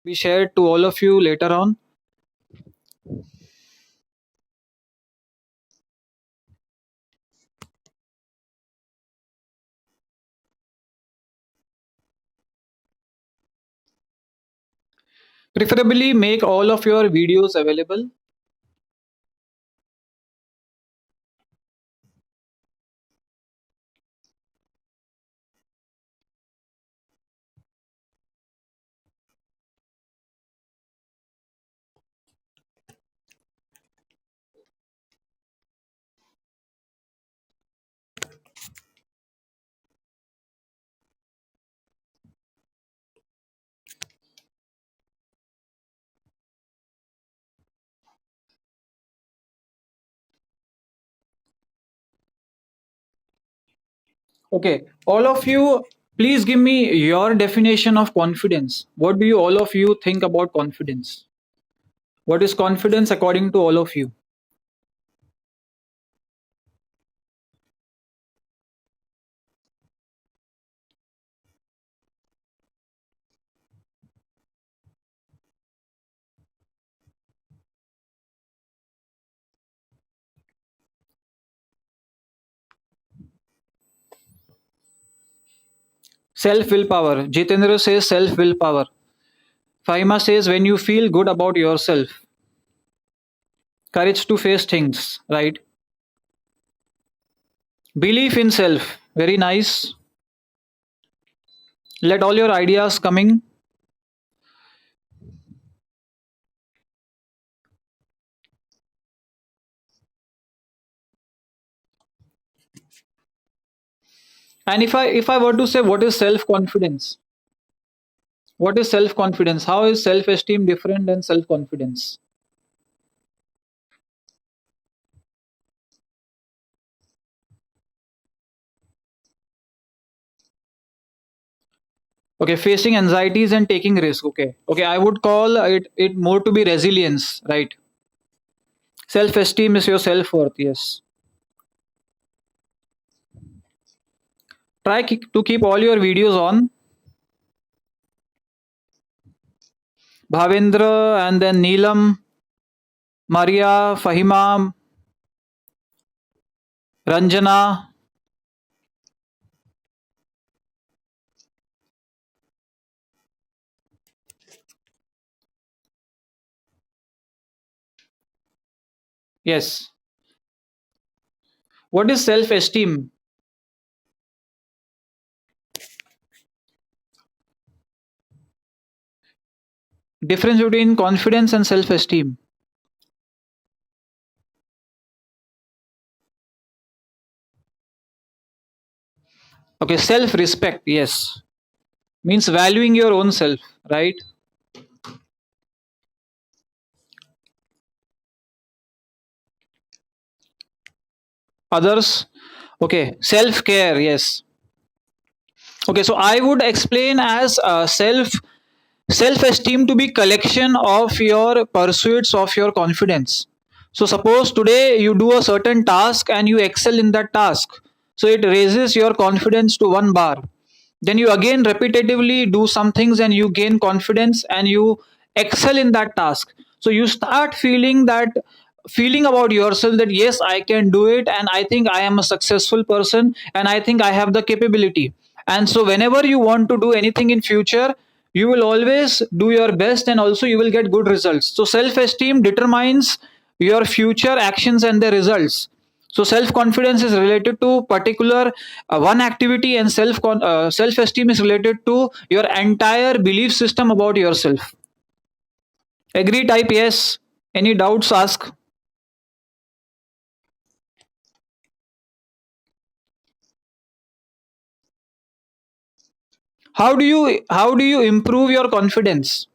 be shared to all of you later on. Preferably make all of your videos available. Okay, all of you, please give me your definition of confidence. What do you all of you think about confidence? What is confidence according to all of you? Self willpower. Jitendra says self willpower. Fahima says when you feel good about yourself. Courage to face things, right? Belief in self. Very nice. Let all your ideas coming. And if I were to say what is self confidence? What is self confidence? How is self esteem different than self confidence? Okay, facing anxieties and taking risk. Okay, I would call it more to be resilience, right? Self esteem is your self worth. Yes. Try to keep all your videos on. Bhavendra and then Neelam, Maria, Fahima, Ranjana. Yes. What is self esteem? Difference between confidence and self esteem. Okay, self respect. Yes. Means valuing your own self, right? Others. Okay, self care. Yes. Okay, so I would explain as self esteem to be collection of your pursuits of your confidence. So suppose today you do a certain task and you excel in that task, so it raises your confidence to one bar. Then you again repetitively do some things and you gain confidence and you excel in that task, so you start feeling that feeling about yourself that yes, I can do it, and I think I am a successful person, and I think I have the capability. And so whenever you want to do anything in future, you will always do your best and also you will get good results. So self esteem determines your future actions and the results. So self confidence is related to particular one activity, and self esteem is related to your entire belief system about yourself. Agree? Type yes. Any doubts? Ask. How do you improve your confidence?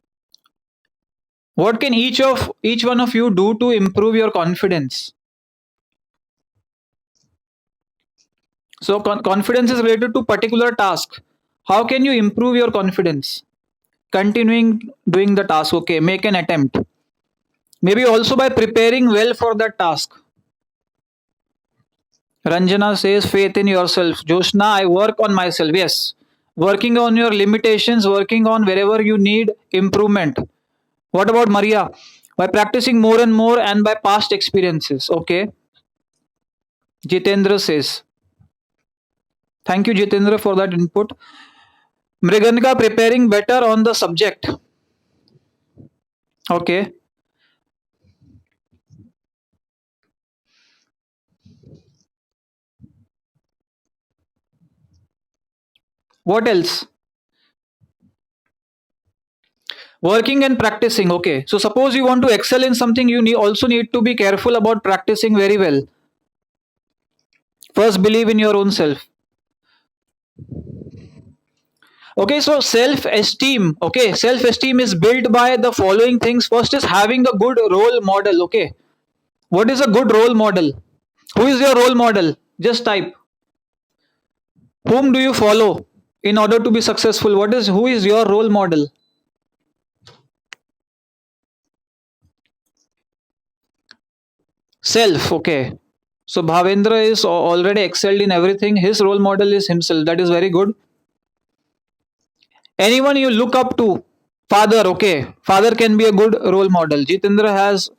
What can each one of you do to improve your confidence? So confidence is related to particular task. How can you improve your confidence? Continuing doing the task. Okay, make an attempt. Maybe also by preparing well for that task. Ranjana says faith in yourself. Joshna, I work on myself. Yes. working on your limitations, working on wherever you need improvement. What about Maria? By practicing more and more and by past experiences. Okay. Jitendra says, thank you, Jitendra, for that input. Mriganka preparing better on the subject. Okay. What else? Working and practicing. Okay. So suppose you want to excel in something, you also need to be careful about practicing very well. First, believe in your own self. Okay, so self esteem. Okay, self esteem is built by the following things. First is having a good role model. Okay, what is a good role model? Who is your role model? Just type. Whom do you follow in order to be successful? Who is your role model? Self. Okay, so Bhavendra is already excelled in everything. His role model is himself. That is very good. Anyone you look up to? Father. Okay, father can be a good role model. Jitendra has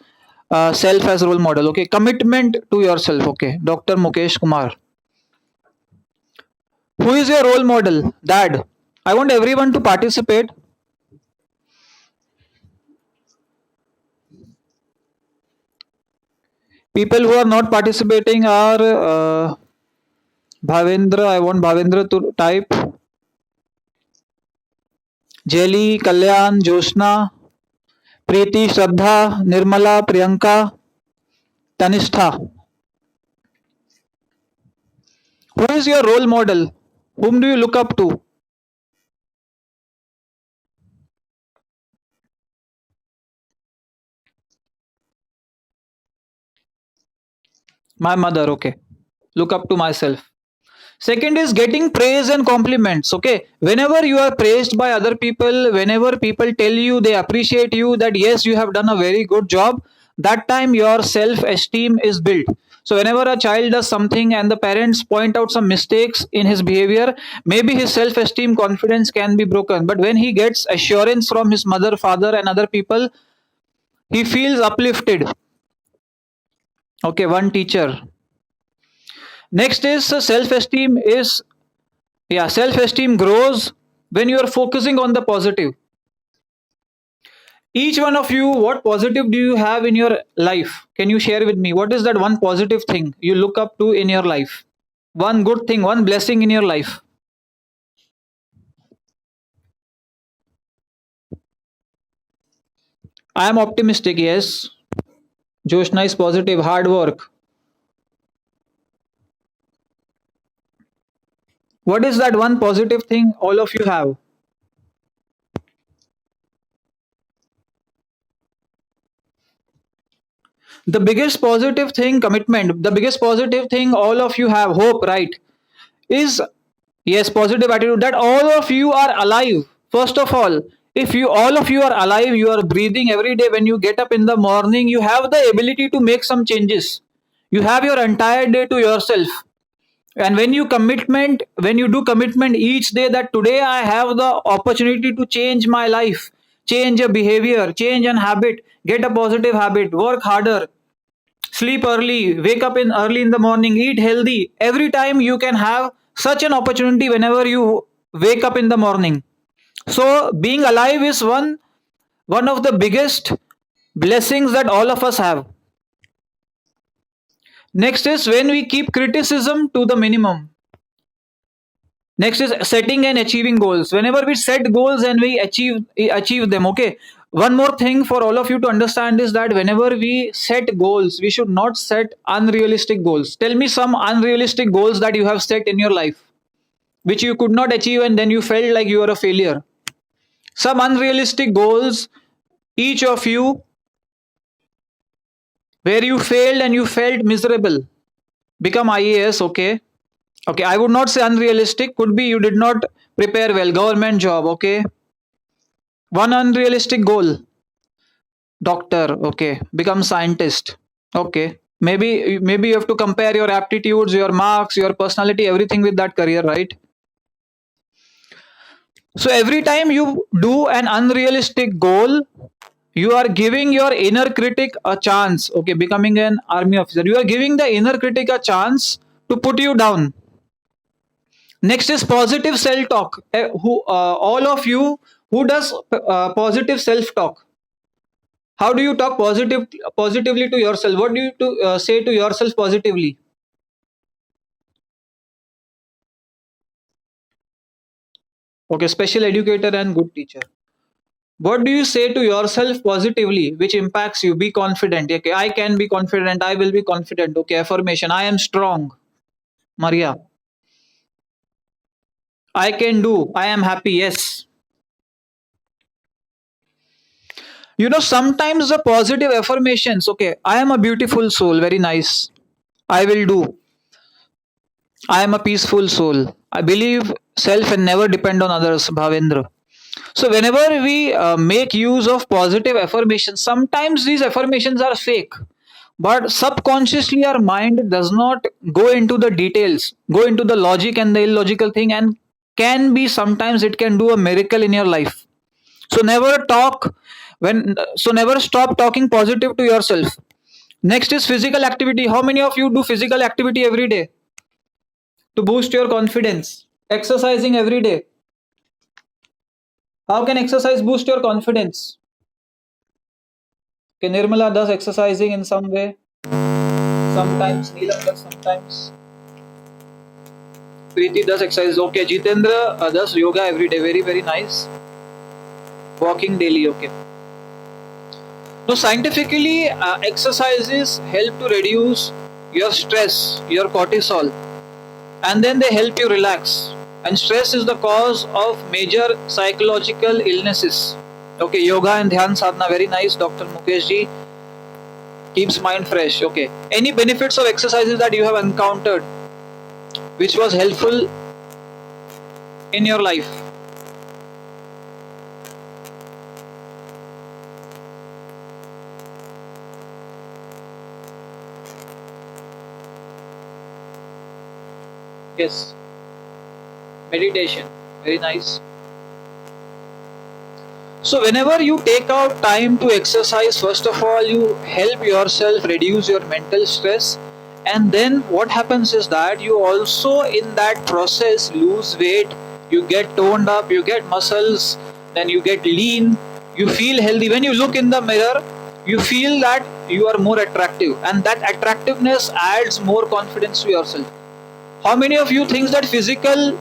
self as role model. Okay, commitment to yourself. Okay, Dr. Mukesh Kumar. Who is your role model? Dad. I want everyone to participate. People who are not participating are Bhavendra. I want Bhavendra to type. Jelly, Kalyan, Josna, Preeti, Shraddha, Nirmala, Priyanka, Tanishtha. Who is your role model? Whom do you look up to? My mother. Okay. Look up to myself. Second is getting praise and compliments. Okay, whenever you are praised by other people, whenever people tell you they appreciate you, that yes, you have done a very good job, that time your self esteem is built. So whenever a child does something and the parents point out some mistakes in his behavior, maybe his self esteem confidence can be broken, but when he gets assurance from his mother, father and other people, he feels uplifted. Okay, one teacher. Next is self esteem is, yeah, self esteem grows when you are focusing on the positive. Each one of you, what positive do you have in your life? Can you share with me? What is that one positive thing you look up to in your life? One good thing, one blessing in your life. I am optimistic, yes. Joshna is positive, hard work. What is that one positive thing all of you have? The biggest positive thing, commitment. The biggest positive thing all of you have, hope, right? Is, yes, positive attitude, that all of you are alive. First of all, if you all of you are alive, you are breathing every day. When you get up in the morning, you have the ability to make some changes. You have your entire day to yourself. And when you do commitment each day, that today I have the opportunity to change my life, change a behavior, change an habit, get a positive habit, work harder, sleep early, wake up in early in the morning, eat healthy. Every time you can have such an opportunity whenever you wake up in the morning. So being alive is one of the biggest blessings that all of us have. Next is when we keep criticism to the minimum. Next is setting and achieving goals. Whenever we set goals and we achieve them, okay. One more thing for all of you to understand is that whenever we set goals, we should not set unrealistic goals. Tell me some unrealistic goals that you have set in your life, which you could not achieve and then you felt like you are a failure. Some unrealistic goals, each of you, where you failed and you felt miserable. Become IAS, okay. Okay, I would not say unrealistic. Could be you did not prepare well. Government job, okay. One unrealistic goal. Doctor, okay. Become scientist, okay. Maybe you have to compare your aptitudes, your marks, your personality, everything with that career, right? So every time you do an unrealistic goal, you are giving your inner critic a chance. Okay, becoming an army officer, you are giving the inner critic a chance to put you down. Next is positive self talk. Who all of you who does positive self talk? How do you talk positively to yourself? What do you say to yourself positively? Okay, special educator and good teacher. What do you say to yourself positively, which impacts you? Be confident. Okay, I can be confident. I will be confident. Okay, affirmation. I am strong. Maria. I can do. I am happy. Yes. You know, sometimes the positive affirmations. Okay, I am a beautiful soul. Very nice. I will do. I am a peaceful soul. I believe self and never depend on others. Bhavendra. So, whenever we make use of positive affirmations, sometimes these affirmations are fake, but subconsciously our mind does not go into the details, go into the logic and the illogical thing, and can be sometimes it can do a miracle in your life. So, never stop talking positive to yourself. Next is physical activity. How many of you do physical activity every day to boost your confidence? Exercising every day. How can exercise boost your confidence? Okay, Nirmala does exercising in some way. Sometimes Neelam does sometimes. Preeti does exercise. Okay, Jitendra does yoga every day. Very, very nice. Walking daily. Okay. Now, scientifically, exercises help to reduce your stress, your cortisol, and then they help you relax. And stress is the cause of major psychological illnesses. Okay, yoga and dhyan sadhana. Very nice, Dr. Mukesh ji. Keeps mind fresh. Okay. Any benefits of exercises that you have encountered which was helpful in your life? Yes. Meditation. Very nice. So, whenever you take out time to exercise, first of all, you help yourself reduce your mental stress. And then what happens is that you also, in that process, lose weight, you get toned up, you get muscles, then you get lean, you feel healthy. When you look in the mirror, you feel that you are more attractive, and that attractiveness adds more confidence to yourself. How many of you think that physical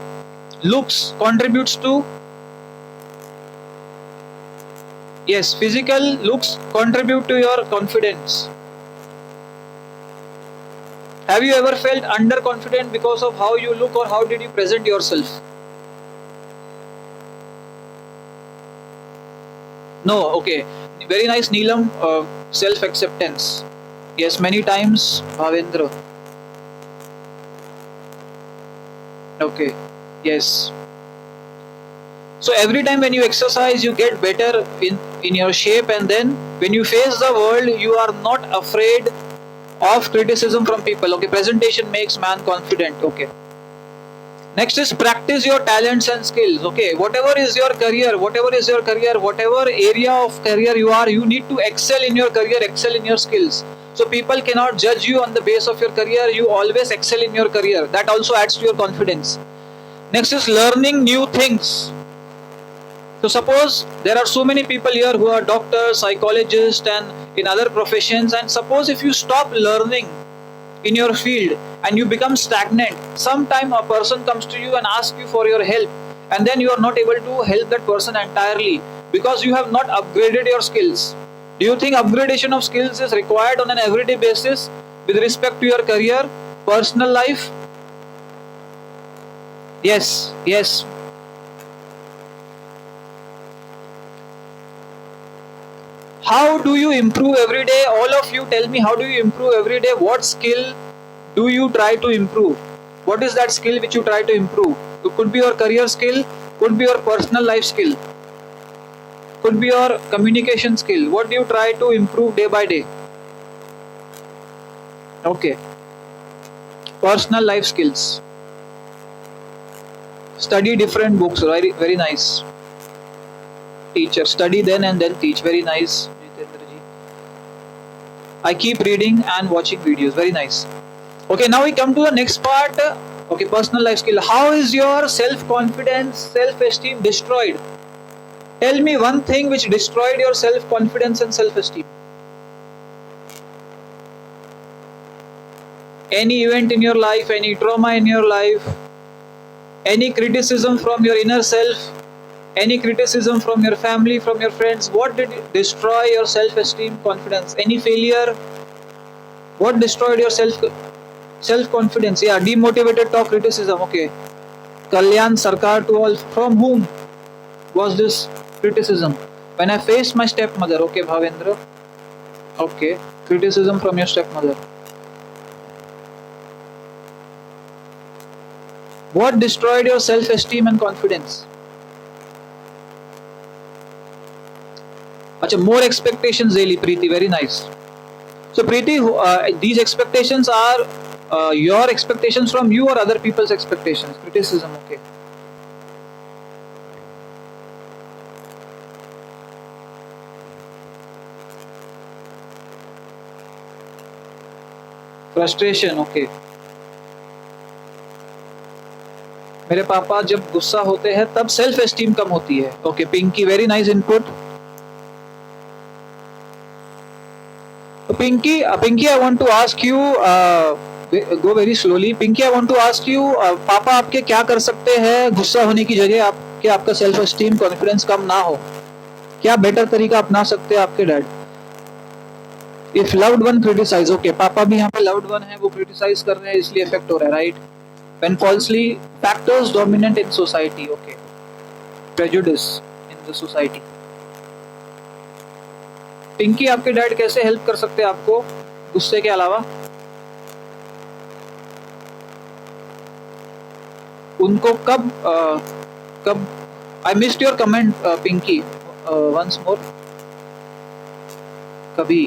looks contributes to? Yes, physical looks contribute to your confidence. Have you ever felt underconfident because of how you look or how did you present yourself? No, okay. Very nice, Neelam. Self acceptance. Yes, many times, Bhavendra. Okay, yes. So every time when you exercise, you get better in your shape, and then when you face the world, you are not afraid of criticism from people. Okay, presentation makes man confident. Okay. Next is practice your talents and skills. Okay, whatever is your career, whatever area of career you are, you need to excel in your career, excel in your skills. So people cannot judge you on the base of your career. You always excel in your career. That also adds to your confidence. Next is learning new things. So suppose there are so many people here who are doctors, psychologists, and in other professions, and suppose if you stop learning in your field and you become stagnant, sometime a person comes to you and asks you for your help, and then you are not able to help that person entirely because you have not upgraded your skills. Do you think upgradation of skills is required on an everyday basis with respect to your career, personal life? Yes, yes. How do you improve every day? All of you tell me, how do you improve every day? What skill do you try to improve? What is that skill which you try to improve? It could be your career skill, could be your personal life skill, could be your communication skill. What do you try to improve day by day? Okay, personal life skills. Study different books. Very, very nice. Teacher, study then and then teach. Very nice, Jitendra ji. I keep reading and watching videos. Very nice. Okay, now we come to the next part. Okay, personal life skill. How is your self-confidence, self-esteem destroyed? Tell me one thing which destroyed your self-confidence and self-esteem. Any event in your life, any trauma in your life, any criticism from your inner self, any criticism from your family, from your friends, what did destroy your self-esteem, confidence? Any failure? What destroyed your self-confidence? Yeah, demotivated talk, criticism. Okay. Kalyan Sarkar to all. From whom was this criticism? When I faced my stepmother. Okay, Bhavendra. Okay. Criticism from your stepmother. What destroyed your self-esteem and confidence? Achha, more expectations daily, Preeti. Very nice. So, Preeti, these expectations are your expectations from you or other people's expectations? Criticism, okay. Frustration, okay. मेरे पापा जब गुस्सा होते हैं तब self esteem कम होती है. Okay, Pinky, very nice input. Pinky, I want to ask you, go very slowly. Pinky, I want to ask you, पापा आपके क्या कर सकते हैं गुस्सा होने की जगह आपके आपका सेल्फ एस्टीम कॉन्फिडेंस कम ना हो? क्या बेटर तरीका अपना सकते हैं आपके dad? If loved one criticize, okay, पापा भी यहाँ पे loved one है, वो criticize कर रहे हैं इसलिए effect हो रहा है, right? When falsely factors dominant in society, okay, prejudice in the society. Pinky, आपके डैड कैसे हेल्प कर सकते हैं आपको गुस्से के अलावा? उनको कब I missed your comment Pinky, once more. कभी.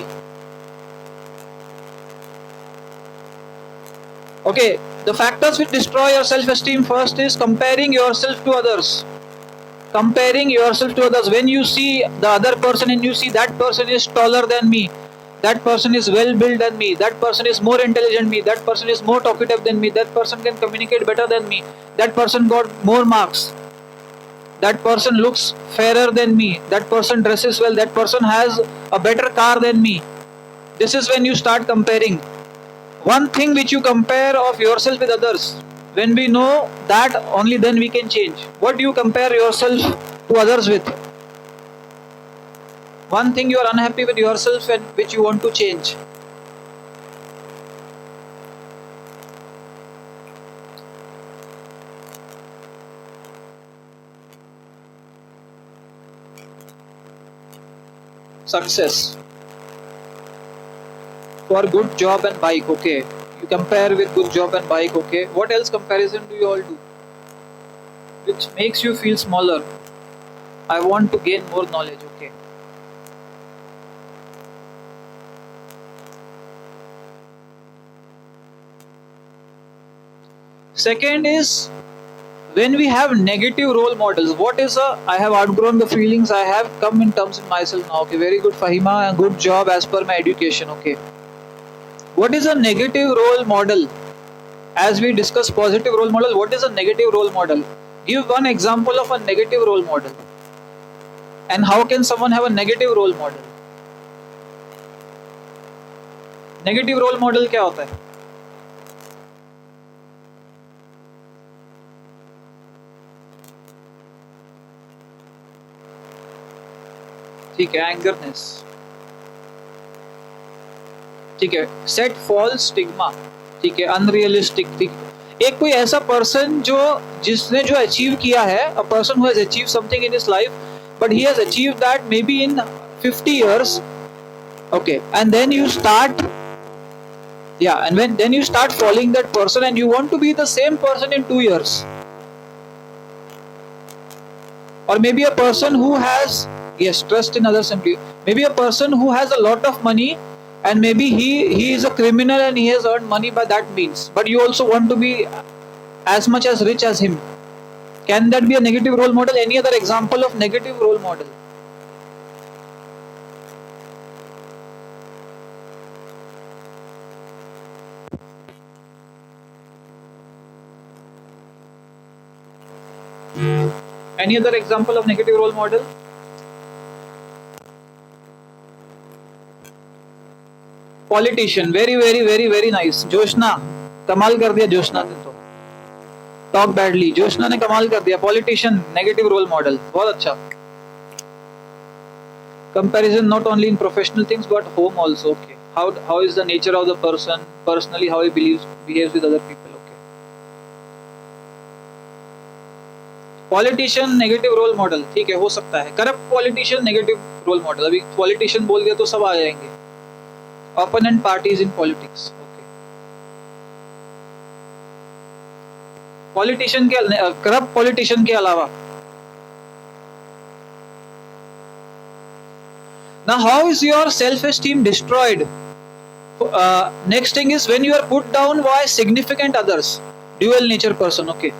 Okay, the factors which destroy your self esteem first is comparing yourself to others. Comparing yourself to others. When you see the other person and you see that person is taller than me, that person is well built than me, that person is more intelligent than me, that person is more talkative than me, that person can communicate better than me, that person got more marks, that person looks fairer than me, that person dresses well, that person has a better car than me. This is when you start comparing. One thing which you compare of yourself with others, when we know that, only then we can change. What do you compare yourself to others with? One thing you are unhappy with yourself and which you want to change. Success. For good job and bike, okay. You compare with good job and bike, okay. What else comparison do you all do? Which makes you feel smaller. I want to gain more knowledge, okay. Second is when we have negative role models. What is I have outgrown the feelings, I have come in terms with myself now, okay. Very good, Fahima, good job as per my education, okay. What is a negative role model? As we discuss positive role model, what is a negative role model? Give one example of a negative role model. And how can someone have a negative role model? Negative role model क्या होता है? ठीक है, angerness. ठीक है, set false stigma. ठीक है, unrealistic. ठीक, एक कोई ऐसा पर्सन जिसने अचीव किया है, a person who has achieved something in his life, but he has achieved that may be in 50 years, okay, and then you start, yeah, and then you start following that person and you want to be the same person in 2 years. Or maybe a person who has, yes, trust in others simply. Maybe a person who has a lot of money and maybe he is a criminal and he has earned money by that means, but you also want to be as much as rich as him. Can that be a negative role model? Any other example of negative role model? Any other example of negative role model? Politician. Very nice. Joshna कमाल कर दिया. जोशना ने तो talk badly. Joshna ने कमाल कर दिया. Politician negative role model. बहुत अच्छा. Comparison not only in professional things but home also. Okay. How is the nature of the person personally? How he behaves with other people. Okay. Politician negative role model. ठीक है, हो सकता है. Corrupt politician negative role model. अभी politician बोल दिया तो सब आ जाएंगे. Opponent parties in politics. Okay. Politician के करप्ट पॉलिटिशियन के अलावा. Now, how is your self-esteem destroyed? Next thing is when you are put down by significant others. Dual nature person. Okay.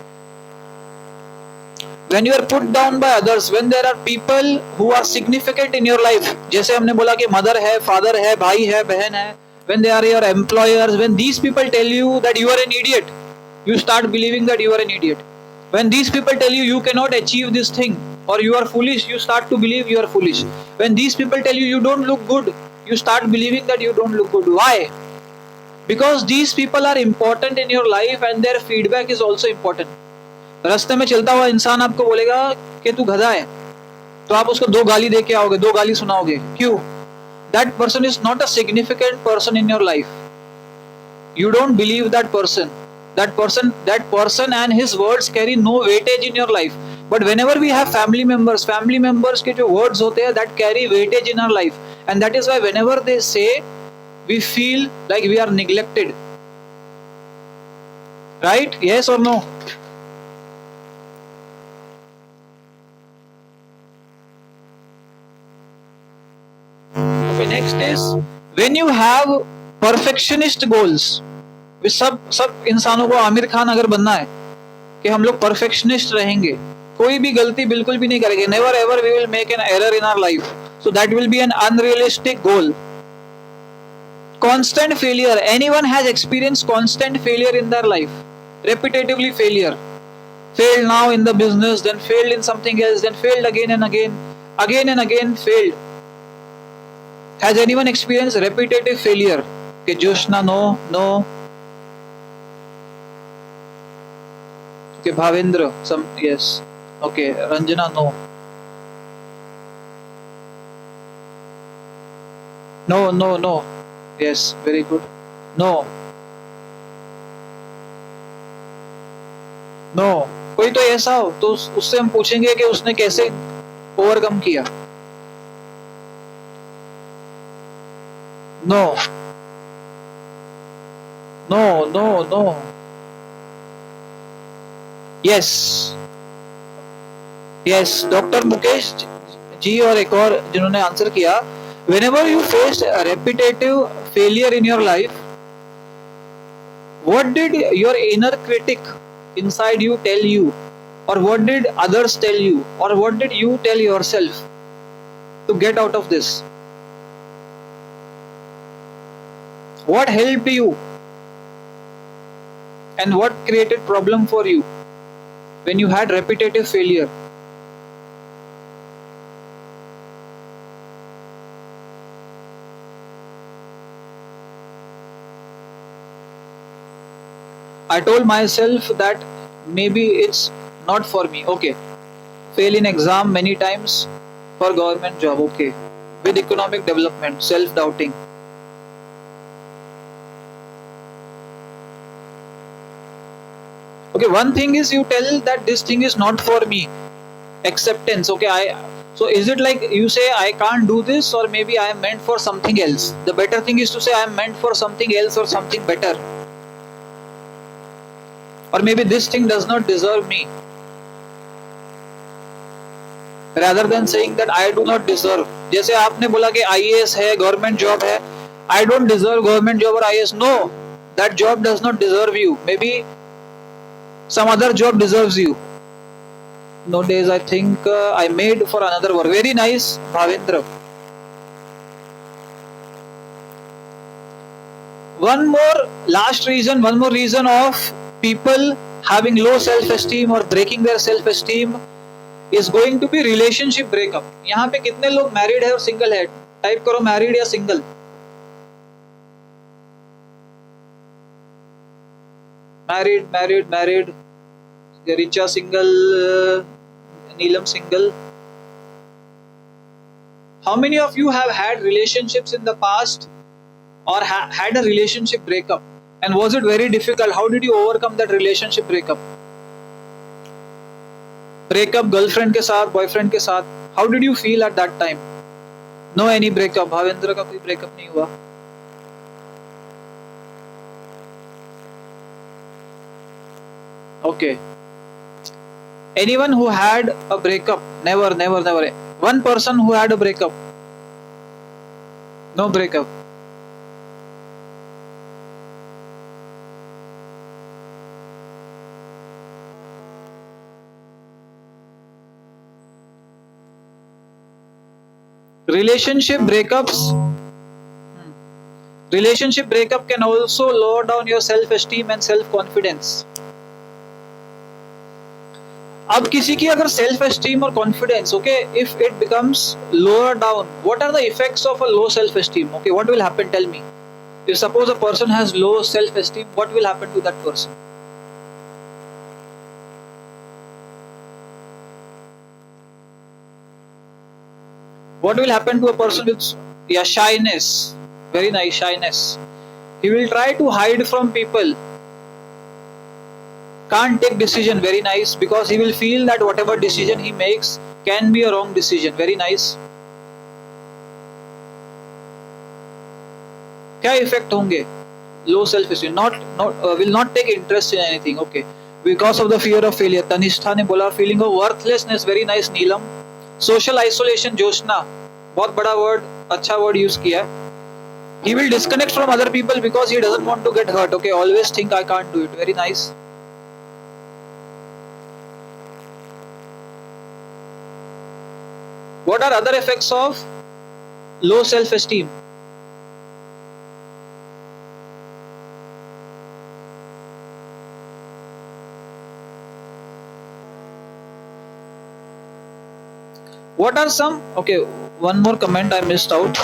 When you are put down by others, when there are people who are significant in your life, जैसे हमने बोला कि mother है, father है, भाई है, बहन है, when they are your employers, when these people tell you that you are an idiot, you start believing that you are an idiot. When these people tell you cannot achieve this thing or you are foolish, you start to believe you are foolish. When these people tell you don't look good, you start believing that you don't look good. Why? Because these people are important in your life and their feedback is also important. रास्ते में चलता हुआ इंसान आपको बोलेगा कि तू गधा है, तो आप उसको 2 गाली दे के आओगे, 2 गाली सुनाओगे. क्यों? That person is not a significant person in your life. You don't believe that person. That person and his words carry no weightage in your life. But whenever we have family members के जो words होते हैं, that carry weightage in our life. And that is why whenever they say, we feel like we are neglected. Right? Yes or no? Next is when you have perfectionist goals. सब इंसानों को आमिर खान अगर बनना है कि हम लोग perfectionist रहेंगे, कोई भी गलती बिल्कुल भी नहीं करेंगे. Never ever we will make an error in our life. So that will be an unrealistic goal. Constant failure. Anyone has experienced constant failure in their life. Repetitively failure. Failed now in the business, then failed in something else, then failed again and again failed. Has anyone experienced repetitive failure? Okay, Joshna, no. Okay, Bhavendra, yes. Okay, Ranjana, no. No. Yes, very good. No. कोई तो ऐसा हो तो उससे हम पूछेंगे कि उसने कैसे ओवरकम किया. No. Yes. Doctor Mukesh ji और एक और जिन्होंने आंसर किया. Whenever you faced a repetitive failure in your life, what did your inner critic inside you tell you, or what did others tell you, or what did you tell yourself to get out of this? What helped you and what created problem for you when you had repetitive failure? I told myself that maybe it's not for me. Okay. Fail in exam many times for government job. Okay. With economic development, self-doubting. Okay, one thing is you tell that this thing is not for me. Acceptance. Okay, so is it like you say I can't do this, or maybe I am meant for something else? The better thing is to say I am meant for something else or something better. Or maybe this thing does not deserve me. Rather than saying that I do not deserve. जैसे आपने बोला कि IAS है, government job है. I don't deserve government job or IAS. No, that job does not deserve you. Maybe some other job deserves you. Nowadays, I think I made for another work. Very nice, Bhavendra. One more reason of people having low self-esteem or breaking their self-esteem is going to be relationship breakup. यहाँ पे कितने लोग married है और single है? Type करो married या single. Married. Richa single, Neelam single. How many of you have had relationships in the past or had a relationship breakup? And was it very difficult? How did you overcome that relationship breakup? Breakup girlfriend के साथ, boyfriend के साथ. How did you feel at that time? No any breakup. Bhavendra का कोई breakup नहीं हुआ. Okay. Anyone who had a breakup? Never. One person who had a breakup. No breakup. Relationship breakup can also lower down your self-esteem and self-confidence. अब किसी की अगर self esteem और confidence if it becomes lower down, what are the effects of a low self esteem? What will happen? Tell me. If suppose a person has low self esteem, what will happen to that person? What will happen to a person with shyness? Very nice, shyness. He will try to hide from people. Can't take decision. Very nice, because he will feel that whatever decision he makes can be a wrong decision. Very nice. क्या effect होंगे? Low self-esteem, will not take interest in anything. Because of the fear of failure. Tanishtha ने बोला feeling of worthlessness. Very nice, Neelam. Social isolation, Joshna, बहुत बड़ा word, अच्छा word use किया. He will disconnect from other people because he doesn't want to get hurt. Always think I can't do it. Very nice. What are other effects of low self-esteem? What are some? One more comment I missed out.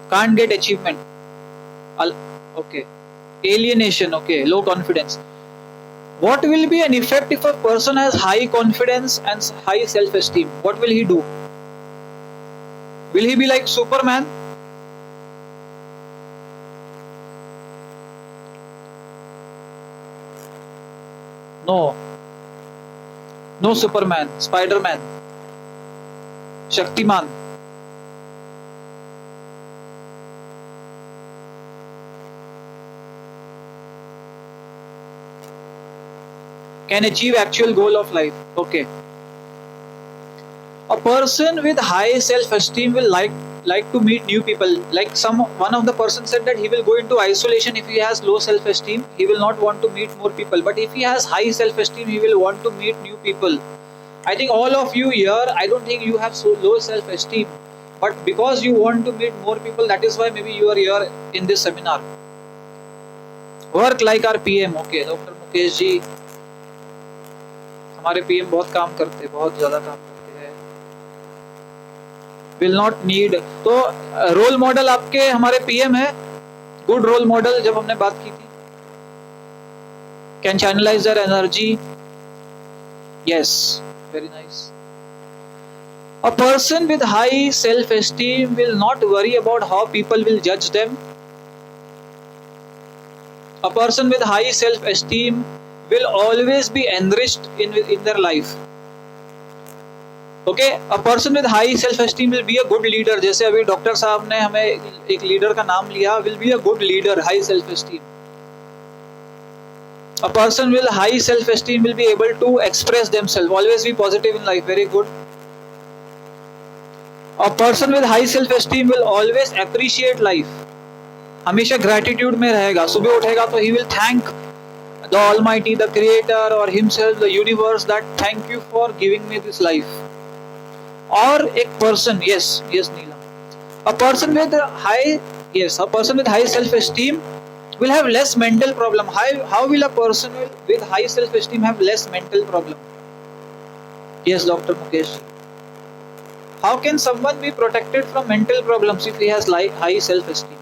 Can't get achievement. Alienation. Low confidence. What will be an effect if a person has high confidence and high self-esteem? What will he do? Will he be like Superman? No Superman. Spider-Man. Shaktiman. Can achieve actual goal of life. A person with high self-esteem will like to meet new people. One of the person said that he will go into isolation if he has low self-esteem. He will not want to meet more people. But if he has high self-esteem, he will want to meet new people. I think all of you here, I don't think you have so low self-esteem. But because you want to meet more people, that is why maybe you are here in this seminar. Work like our PM. Dr. Mukesh ji. हमारे PM बहुत काम करते हैं, बहुत ज्यादा काम करते हैं. Will not need. तो रोल मॉडल आपके हमारे पीएम है. गुड रोल मॉडल जब हमने बात की थी. Can channelize their energy. Yes, very nice. A person with high self-esteem will not worry about how people will judge them. A person with high self-esteem will always be enriched in their life. A person with high self-esteem will be a good leader. जैसे अभी doctor साहब ने हमें एक leader का नाम लिया. Will be a good leader. High self-esteem. A person with high self-esteem will be able to express themselves. Always be positive in life. Very good. A person with high self-esteem will always appreciate life. हमेशा gratitude में रहेगा. सुबह उठेगा तो he will thank the Almighty, the Creator, or Himself, the universe, that thank you for giving me this life. Or a person, yes, Neelam, a person with high, yes, a person with high self-esteem will have less mental problem. How will a person with high self-esteem have less mental problem? Yes, Dr. Mukesh. How can someone be protected from mental problems if he has high self-esteem?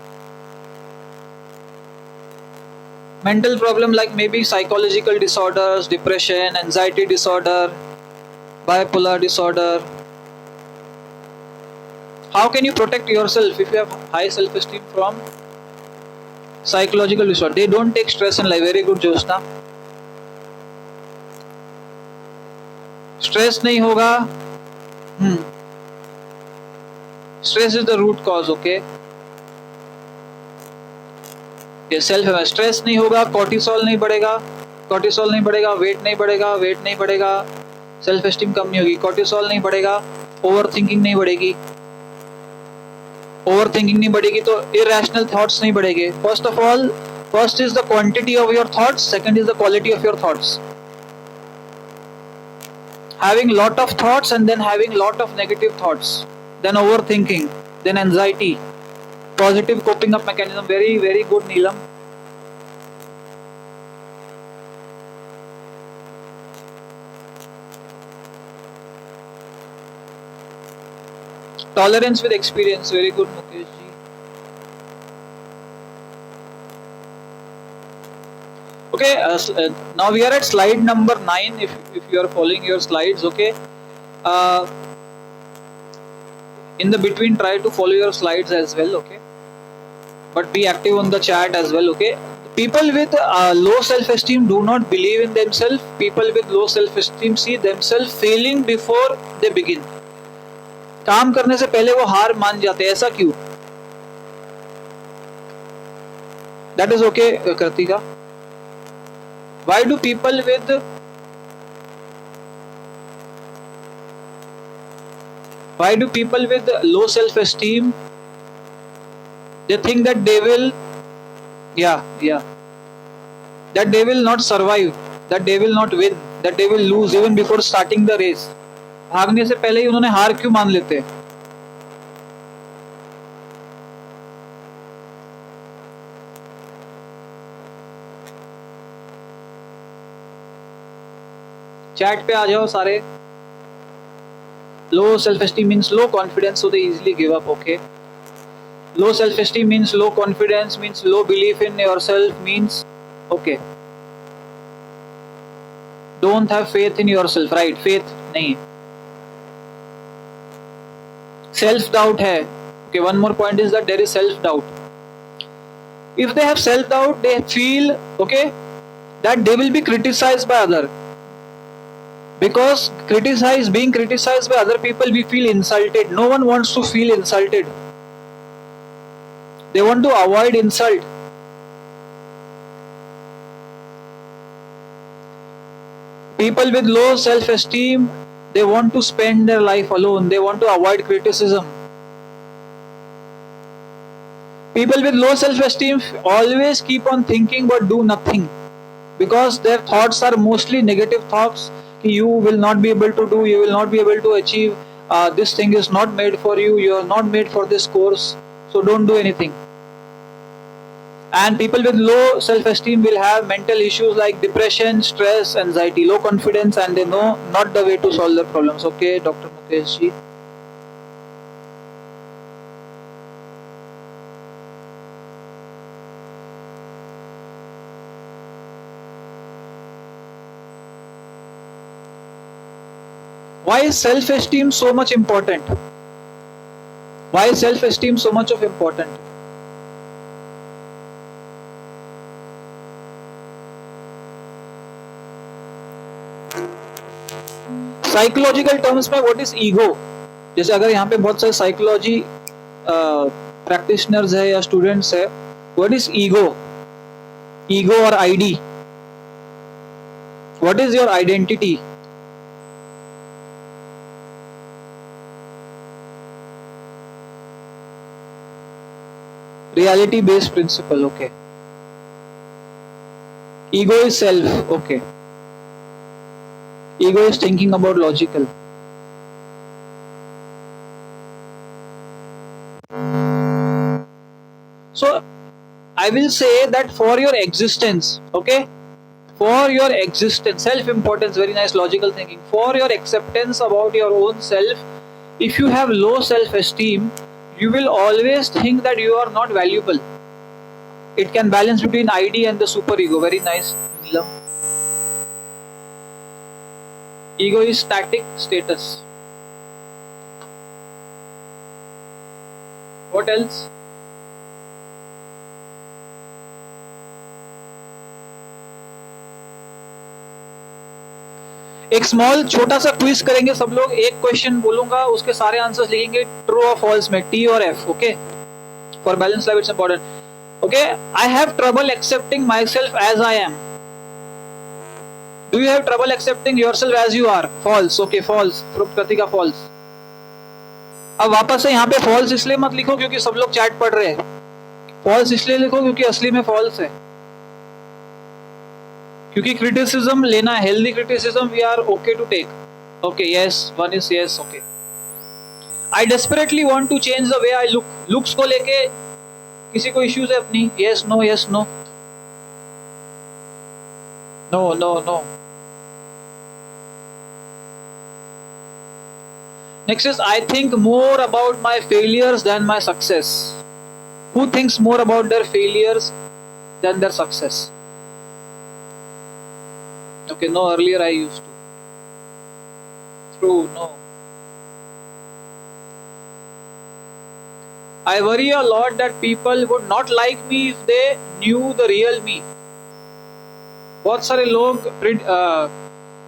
Mental problem like maybe psychological disorders, depression, anxiety disorder, bipolar disorder. How can you protect yourself if you have high self-esteem from psychological disorder? They don't take stress in life. Very good, Jyotsna. Stress नहीं होगा. Stress is the root cause, okay? ये self है. Stress नहीं होगा, cortisol नहीं बढ़ेगा, cortisol नहीं बढ़ेगा, वेट नहीं बढ़ेगा, वेट नहीं बढ़ेगा, सेल्फ एस्टीम कम नहीं होगी, कॉर्टिसोल नहीं बढ़ेगा, ओवर थिंकिंग नहीं बढ़ेगी, ओवर थिंकिंग नहीं बढ़ेगी तो इरेशनल थॉट्स नहीं बढ़ेंगे. First is the quantity of your thoughts, second is the quality of your thoughts. Having lot of thoughts and then having lot of negative thoughts, then overthinking, then anxiety. Positive coping up mechanism. Very, very good, Neelam. Tolerance with experience. Very good, Mukesh ji. Okay, now we are at slide number 9. If you are following your slides, okay. In the between, try to follow your slides as well, okay. But be active on the chat as well, okay. People with low self-esteem do not believe in themselves. People with low self-esteem see themselves failing before they begin. काम करने से पहले वो हार मान जाते हैं. ऐसा क्यों? That is okay, Kartika. Why do people with low self-esteem, they think that they will, that they will not survive, that they will not win, that they will lose even before starting the race. भागने से पहले ही उन्होंने हार क्यों मान लेते हैं? Chat पे आ जाओ सारे. Low self-esteem means low confidence, so they easily give up, okay. Low self-esteem means low confidence, means low belief in yourself, means, okay, don't have faith in yourself, right? Faith नहीं, self-doubt है, okay. One more point is that there is self-doubt. If they have self-doubt, they feel, okay, that they will be criticized by others. Because being criticized by other people, we feel insulted. No one wants to feel insulted. They want to avoid insult. People with low self-esteem, they want to spend their life alone. They want to avoid criticism. People with low self-esteem always keep on thinking but do nothing. Because their thoughts are mostly negative thoughts. You will not be able to do, you will not be able to achieve, this thing is not made for you, you are not made for this course, so don't do anything. And people with low self-esteem will have mental issues like depression, stress, anxiety, low confidence, and they know not the way to solve their problems. Okay, Dr. Mukesh ji. Why is self-esteem so much important? Why is self-esteem so much of important? Psychological terms में what is ego? जैसे अगर यहाँ पे बहुत सारे psychology practitioners है या students है, व्हाट इज ईगो? ईगो और ID, what is your identity? Reality based principle, okay. Ego is self. Okay. Ego is thinking about logical. So I will say that for your existence, okay, for your existence, self-importance, very nice logical thinking, for your acceptance about your own self, if you have low self-esteem, you will always think that you are not valuable. It can balance between ID and the superego. Very nice, Neelam. Ego is static status. What else? एक small छोटा सा quiz करेंगे सब लोग. एक question बोलूंगा, उसके सारे आंसर्स लिखेंगे ट्रू और फॉल्स में, टी और F. Okay, for balance life it's important. Okay, I have trouble accepting myself as I am. Do you have trouble accepting yourself as you are? False. Okay, false. Kritika false. अब वापस से यहाँ पे false इसलिए मत लिखो क्योंकि सब लोग चैट पढ़ रहे हैं. फॉल्स इसलिए लिखो क्योंकि असली में फॉल्स है. क्योंकि क्रिटिसिज्म लेना, healthy criticism we are okay to take. Okay, yes, one is yes. Okay, I desperately want to change the way I look. Looks को लेके किसी को इश्यूज है अपनी? Yes, no, yes, no, no, no, no. Next is, I think more about my failures than my success. Who thinks more about their failures than their success? Okay, no, earlier I used to. True, no. I worry a lot that people would not like me if they knew the real me. बहुत सारे लोग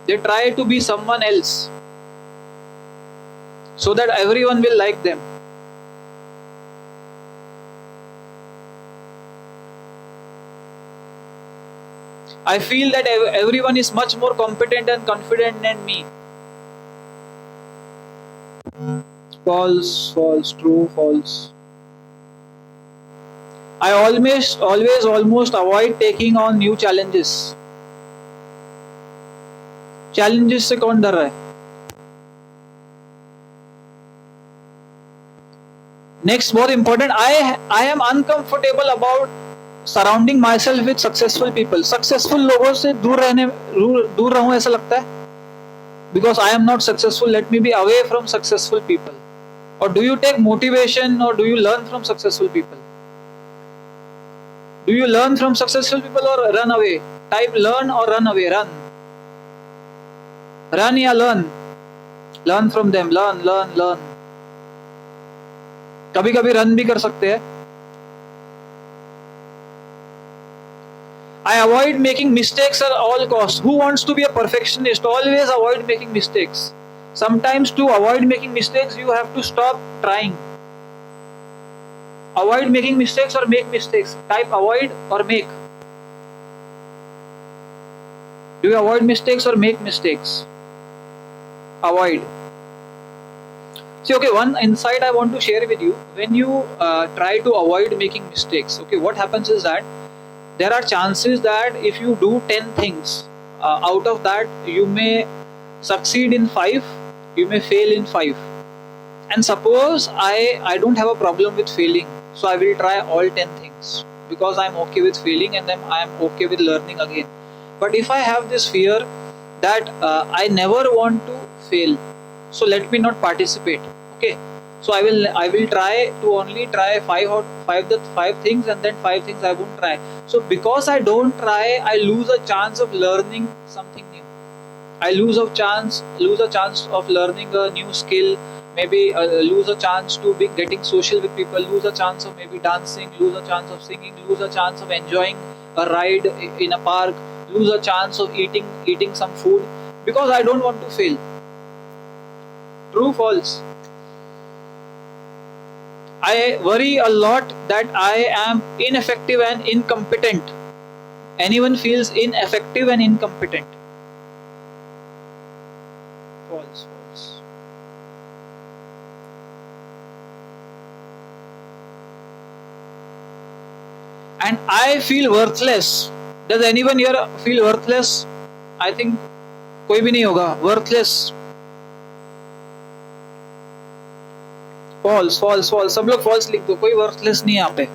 they try to be someone else so that everyone will like them. I feel that everyone is much more competent and confident than me. False, false, true, false. I always almost avoid taking on new challenges. Challenges से कौन डर रहा है? Next, बहुत important, I am uncomfortable about surrounding myself with successful people. Successful लोगों से दूर रहूं ऐसा लगता है. Because I am not successful, let me be away from successful people. Or do you take motivation or do you learn from successful people? Do you learn from successful people or run away? Type learn or run away. Run. Run या learn. Learn from them. Learn, learn, learn. कभी कभी run भी कर सकते हैं. I avoid making mistakes at all costs. Who wants to be a perfectionist? Always avoid making mistakes. Sometimes to avoid making mistakes, you have to stop trying. Avoid making mistakes or make mistakes. Type avoid or make. Do you avoid mistakes or make mistakes? Avoid. See, okay, one insight I want to share with you. When you try to avoid making mistakes, okay, what happens is that there are chances that if you do 10 things, out of that you may succeed in 5, you may fail in 5. And suppose I don't have a problem with failing, so I will try all 10 things because I'm okay with failing and then I'm okay with learning again. But if I have this fear that I never want to fail, so let me not participate. Okay, so I will try to only try 5 things, and then 5 things I won't try. So because I don't try, I lose a chance of learning something new. I lose a chance of learning a new skill. Maybe lose a chance to be getting social with people. Lose a chance of maybe dancing. Lose a chance of singing. Lose a chance of enjoying a ride in a park. Lose a chance of eating some food because I don't want to fail. True, false? I worry a lot that I am ineffective and incompetent. Anyone feels ineffective and incompetent? False, false. And I feel worthless. Does anyone here feel worthless? I think कोई भी नहीं होगा worthless. False, false, false. सब लोग false लिख दो, कोई worthless नहीं है यहाँ पे.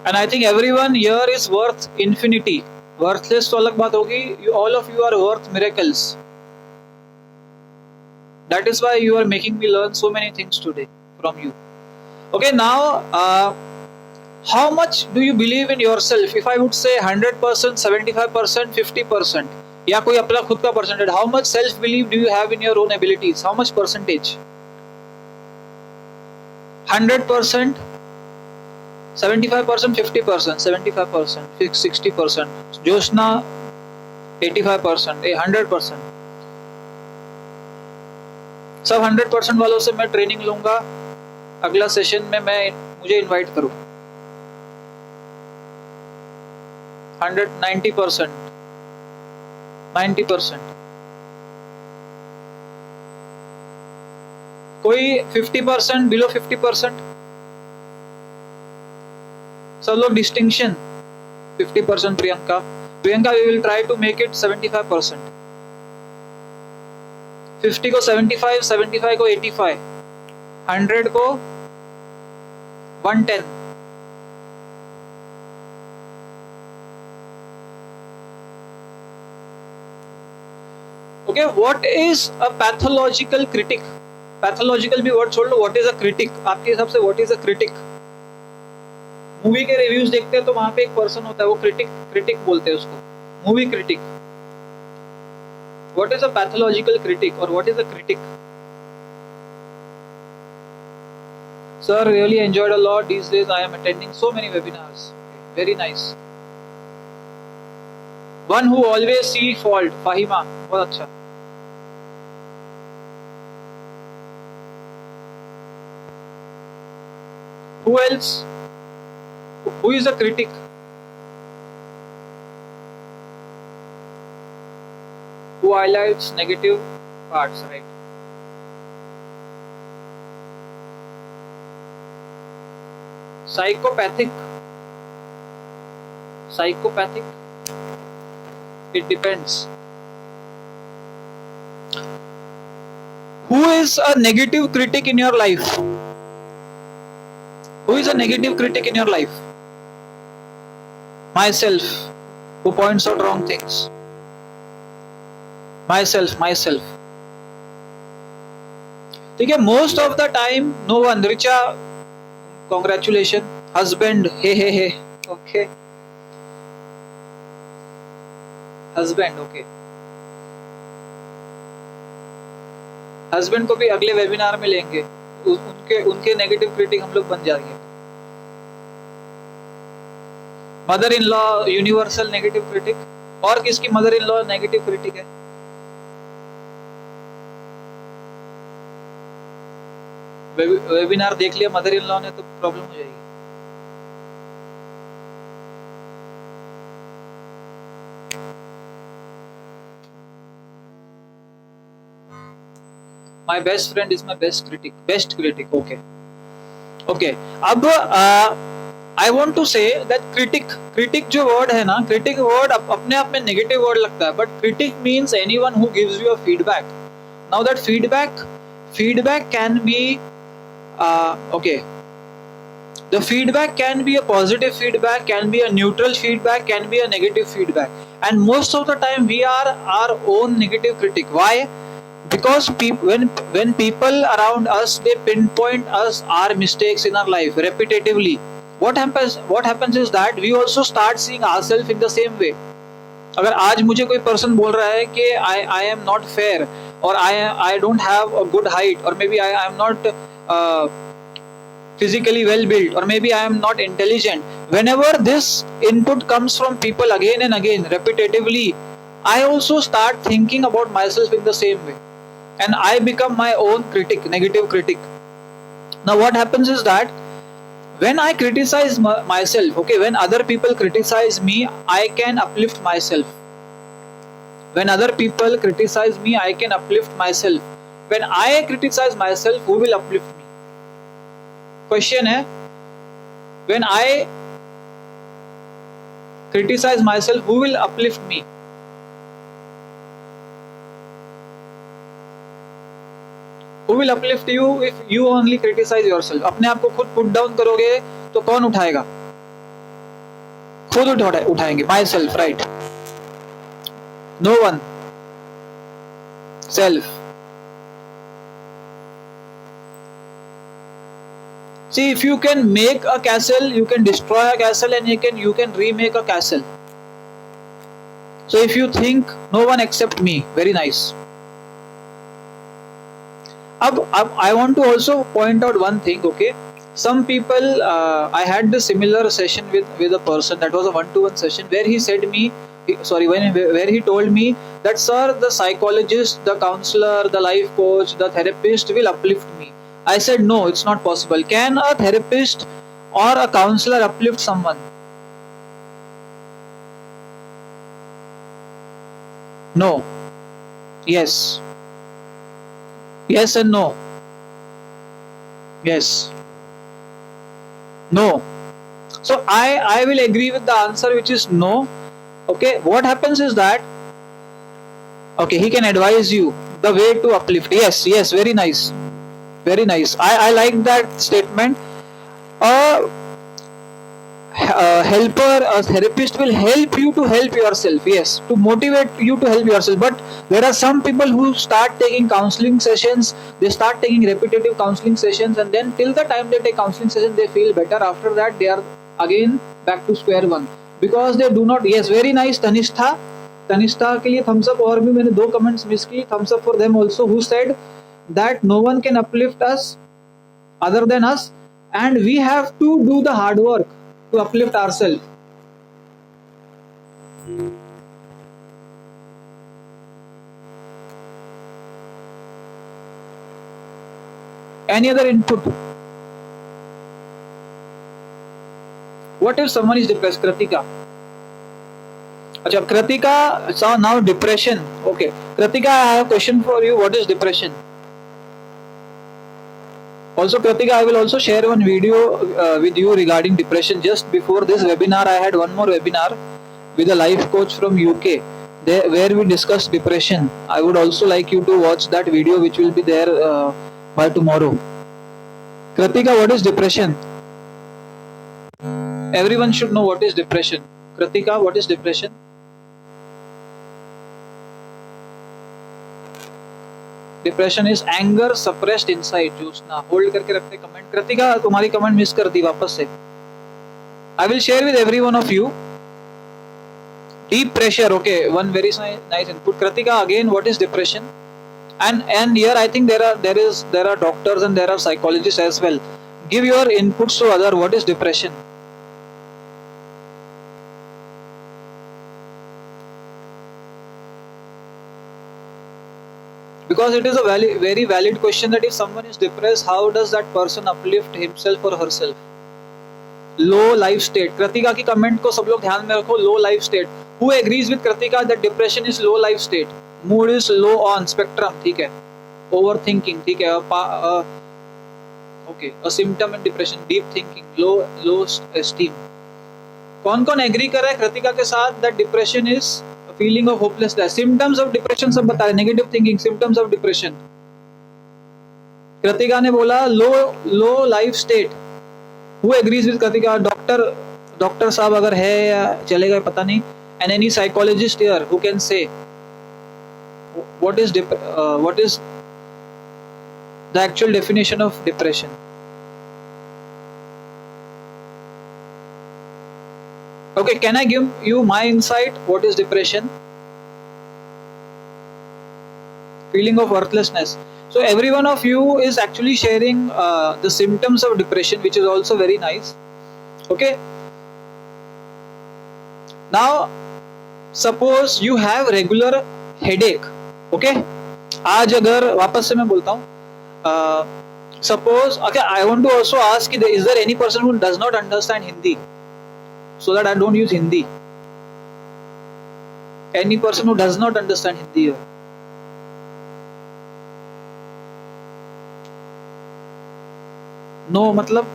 And I think everyone here is worth infinity. Worthless तो अलग बात होगी. All of you are worth miracles. That is why you are making me learn so many things today from you. Okay, now how much do you believe in yourself? If I would say 100%, 75%, 50%, या कोई अपना खुद का percentage, how much self belief do you have in your own abilities? How much percentage? 100%, 75%, 50%, 75%, 60%, Joshna 85%, 100%. सब 100% वालों से मैं training लूंगा. अगला सेशन में मैं मुझे इनवाइट करूं. 90%, 90%. कोई 50%, बिलो 50%. सब लोग distinction. 50% Priyanka. Priyanka we will try to make it 75%. 50 को 75, 75 को 85, 100 को 110. Okay, what is a pathological critic? Pathological भी वर्ड छोड़ लो. What is a critic? आपके हिसाब से what is a critic? Movie के रिव्यूज देखते हैं तो वहां पे एक पर्सन होता है, वो क्रिटिक बोलते हैं उसको, movie critic. What is a pathological critic or what is a critic? Sir, really enjoyed a lot. These days I am attending so many webinars. Very nice. One who always see fault. Fahima, बहुत अच्छा. Who else? Who is a critic? Who highlights negative parts, right? Psychopathic. It depends. Who is a negative critic in your life? Who is a negative critic in your life? Myself, who points out wrong things. Myself. ठीक है. Most of the time, no one. Richa, congratulations. Husband, hey. Okay. Husband, okay. Husband को भी अगले webinar में लेंगे. उनके negative critic हम लोग बन जाएंगे. Mother in law universal negative critic. और किसकी mother in law negative critic है? वेबिनार देख लिया मदर इन लॉ ने तो प्रॉब्लम हो जाएगी. My best friend is my best critic. Okay. अब I want to say that critic जो word है ना, critic word अपने आप में negative word लगता है, but critic means anyone who gives you a feedback. Now that feedback can be okay. The feedback can be a positive feedback, can be a neutral feedback, can be a negative feedback, and most of the time we are our own negative critic. Why? Because when people around us, they pinpoint us our mistakes in our life repetitively. What happens is that we also start seeing ourselves in the same way. अगर आज मुझे कोई person बोल रहा है कि I am not fair, or I don't have a good height, or maybe I am not physically well built, or maybe I am not intelligent. Whenever this input comes from people again and again repetitively, I also start thinking about myself in the same way, and I become my own critic, negative critic. Now what happens is that when I criticize myself, okay, when other people criticize me, I can uplift myself. When other people criticize me, I can uplift myself. When I criticize myself, who will uplift me? Question है, when I criticize myself, who will uplift me? Who will uplift you if you only criticize yourself? अपने आप को खुद put down करोगे तो कौन उठाएगा? खुद उठाएंगे. Myself, right? No one. Self. See, if you can make a castle, you can destroy a castle, and you can remake a castle. So if you think no one except me, very nice. Ab I want to also point out one thing. Okay, some people, I had this similar session with a person. That was a one-to-one session where he said me, where he told me that, sir, the psychologist, the counselor, the life coach, the therapist will uplift me. I said, no, it's not possible. Can a therapist or a counselor uplift someone? No. Yes. Yes and no. Yes. No. So I will agree with the answer which is no. Okay. What happens is that, okay, he can advise you the way to uplift. Yes. Yes. Very nice. Very nice. I like that statement. A helper, a therapist will help you to help yourself. Yes, to motivate you to help yourself. But there are some people who start taking counseling sessions. They start taking repetitive counseling sessions, and then till the time they take counseling session, they feel better. After that, they are again back to square one because they do not. Yes, very nice. Tanishta के लिए thumbs up. और भी मैंने 2 comments miss की. Thumbs up for them also, who said that no one can uplift us other than us, and we have to do the hard work to uplift ourselves. Any other input? What if someone is depressed? Kritika. Acha, Kritika, so now depression. Okay, Kritika, I have a question for you. What is depression? Also, Kritika, I will also share one video with you regarding depression. Just before this webinar, I had one more webinar with a life coach from UK, where we discussed depression. I would also like you to watch that video, which will be there by tomorrow. Kritika, what is depression? Everyone should know what is depression. Kritika, what is depression? Depression is anger suppressed inside. Jyotsna hold करके रखते comment. Kritika, तुम्हारी comment miss कर दी वापस से. I will share with every one of you. Deep pressure. Okay, one very nice input. Kritika, again what is depression? and here I think there are doctors and there are psychologists as well. Give your inputs to other. What is depression? Because it is a very valid question that if someone is depressed, how does that person uplift himself or herself? Low life state. Kritika की comment को सब लोग ध्यान में रखो. Low life state. Who agrees with Kritika that depression is low life state? Mood is low on spectrum. ठीक है. Overthinking. ठीक है. Okay. A symptom in depression. Deep thinking. Low esteem. कौन एग्री कर रहा है कृतिका के साथ that depression is feeling of hopelessness? Symptoms of depression सब बता रहे. Negative thinking, symptoms of depression. Kritika ने बोला low life state. Who agrees with Kritika? Doctor साहब अगर है या चलेगा पता नहीं. And any psychologist here who can say what is the actual definition of depression? Okay, can I give you my insight? What is depression? Feeling of worthlessness. So every one of you is actually sharing the symptoms of depression, which is also very nice. Okay. Now, suppose you have regular headache. Okay. आज अगर वापस से मैं बोलता हूँ. Suppose, okay, I want to also ask, is there any person who does not understand Hindi? So that I don't use Hindi. Any person who does not understand Hindi here? No, मतलब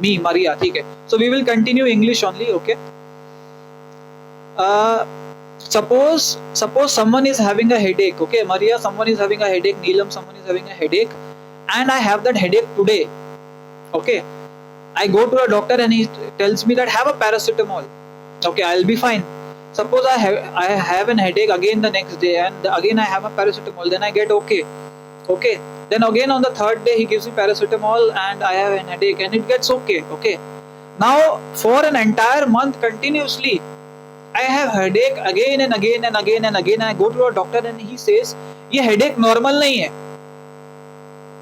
me, Maria. ठीक है. So we will continue English only. Okay. uh, suppose someone is having a headache. Okay, Maria, someone is having a headache. Neelam, someone is having a headache, and I have that headache today. Okay, I go to a doctor and he tells me that have a paracetamol. Okay, I'll be fine. Suppose I have an headache again the next day, and again I have a paracetamol. Then I get okay. Okay. Then again on the third day he gives me paracetamol and I have an headache and it gets okay. Okay. Now for an entire month continuously I have headache again and again and again and again. I go to a doctor and he says ये headache normal नहीं है.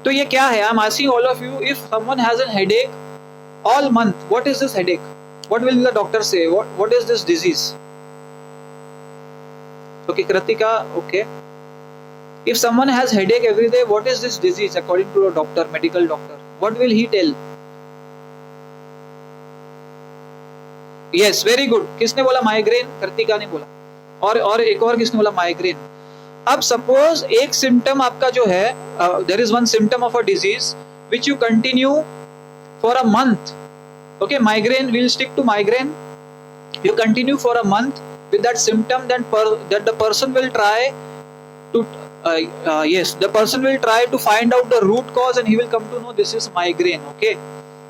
तो ये क्या है? I'm asking all of you, if someone has a headache all month, what is this headache? What will the doctor say? What is this disease? Okay, Kritika, okay. If someone has headache every day, what is this disease according to a doctor, medical doctor? What will he tell? Yes, very good. किसने बोला migraine? Kritika ने बोला. और एक और किसने बोला migraine? अब सपोज एक सिम्टम आपका जो है, there is one symptom of a disease which you continue for a month. Okay, migraine, we'll stick to migraine. You continue for a month with that symptom, then that the person will try to the person will try to find out the root cause and he will come to know this is migraine. Okay,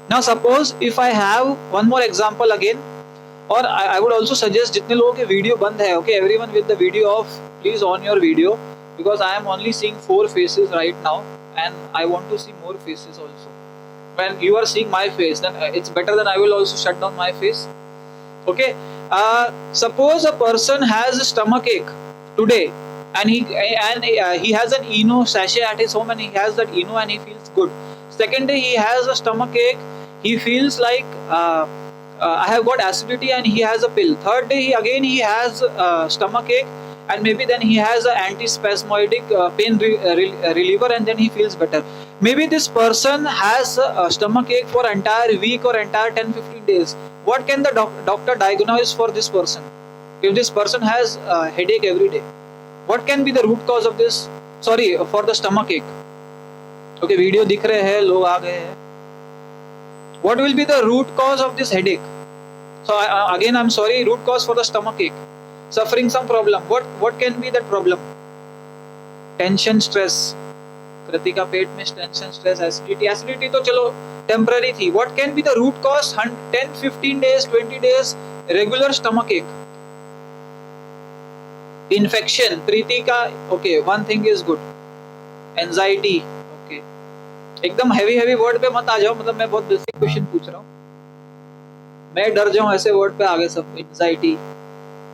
now suppose if I have one more example again, or I would also suggest जितने लोगों के video बंद है, okay, everyone with the video off, please on your video, because I am only seeing 4 faces right now and I want to see more faces also. When you are seeing my face, then it's better than I will also shut down my face. Okay, suppose a person has a stomach ache today and he has an Eno sachet at his home and he has that Eno and he feels good. Second day he has a stomach ache, he feels like I have got acidity and he has a pill. Third day he has stomach ache and maybe then he has an antispasmodic pain reliever and then he feels better. Maybe this person has a stomach ache for entire week or entire 10-15 days. What can the doctor diagnose for this person? If this person has headache every day, what can be the root cause of this? Sorry, for the stomach ache. Okay, video दिख रहे हैं, लोग आ गए हैं. What will be the root cause of this headache? So again, I'm sorry, root cause for the stomach ache. Suffering some problem. What can be that problem? Tension, stress. Kritika, पेट में tension, stress, acidity. Acidity तो चलो temporary थी. What can be the root cause? 10, 15 days, 20 days, regular stomach ache. Infection. Kritika, okay, one thing is good. Anxiety. एकदम heavy word पे मत आ जाओ, मतलब मैं बहुत बेसिक क्वेश्चन पूछ रहा हूँ. मैं डर जाऊं ऐसे वर्ड पे आगे सब.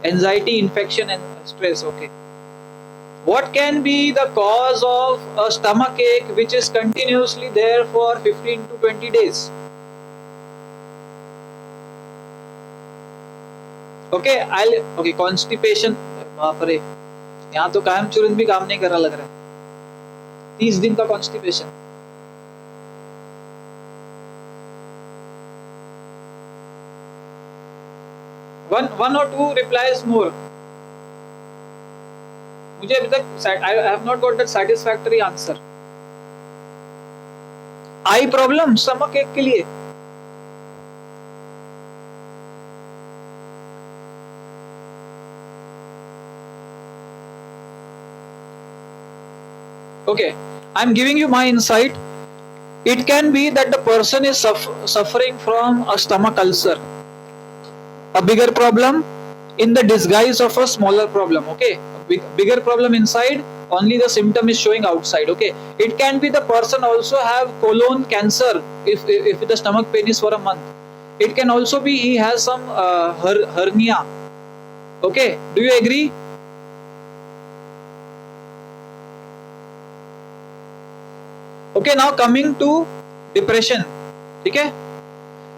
Anxiety, infection and stress. Okay, what can be the cause of a stomach ache which is continuously there for 15 to 20 days? Okay, constipation. बाप रे, यहाँ तो कायम चुरन भी काम नहीं कर रहा लग रहा है. 30 दिन का constipation. One or two replies more. मुझे अभी तक I have not got that satisfactory answer. Eye problem, stomach ache के लिए. Okay, I'm giving you my insight. It can be that the person is suffering from a stomach ulcer. A bigger problem in the disguise of a smaller problem. Okay, bigger problem inside, only the symptom is showing outside. Okay, it can be the person also have colon cancer if the stomach pain is for a month. It can also be he has some hernia. Okay, do you agree? Okay, now coming to depression. Okay.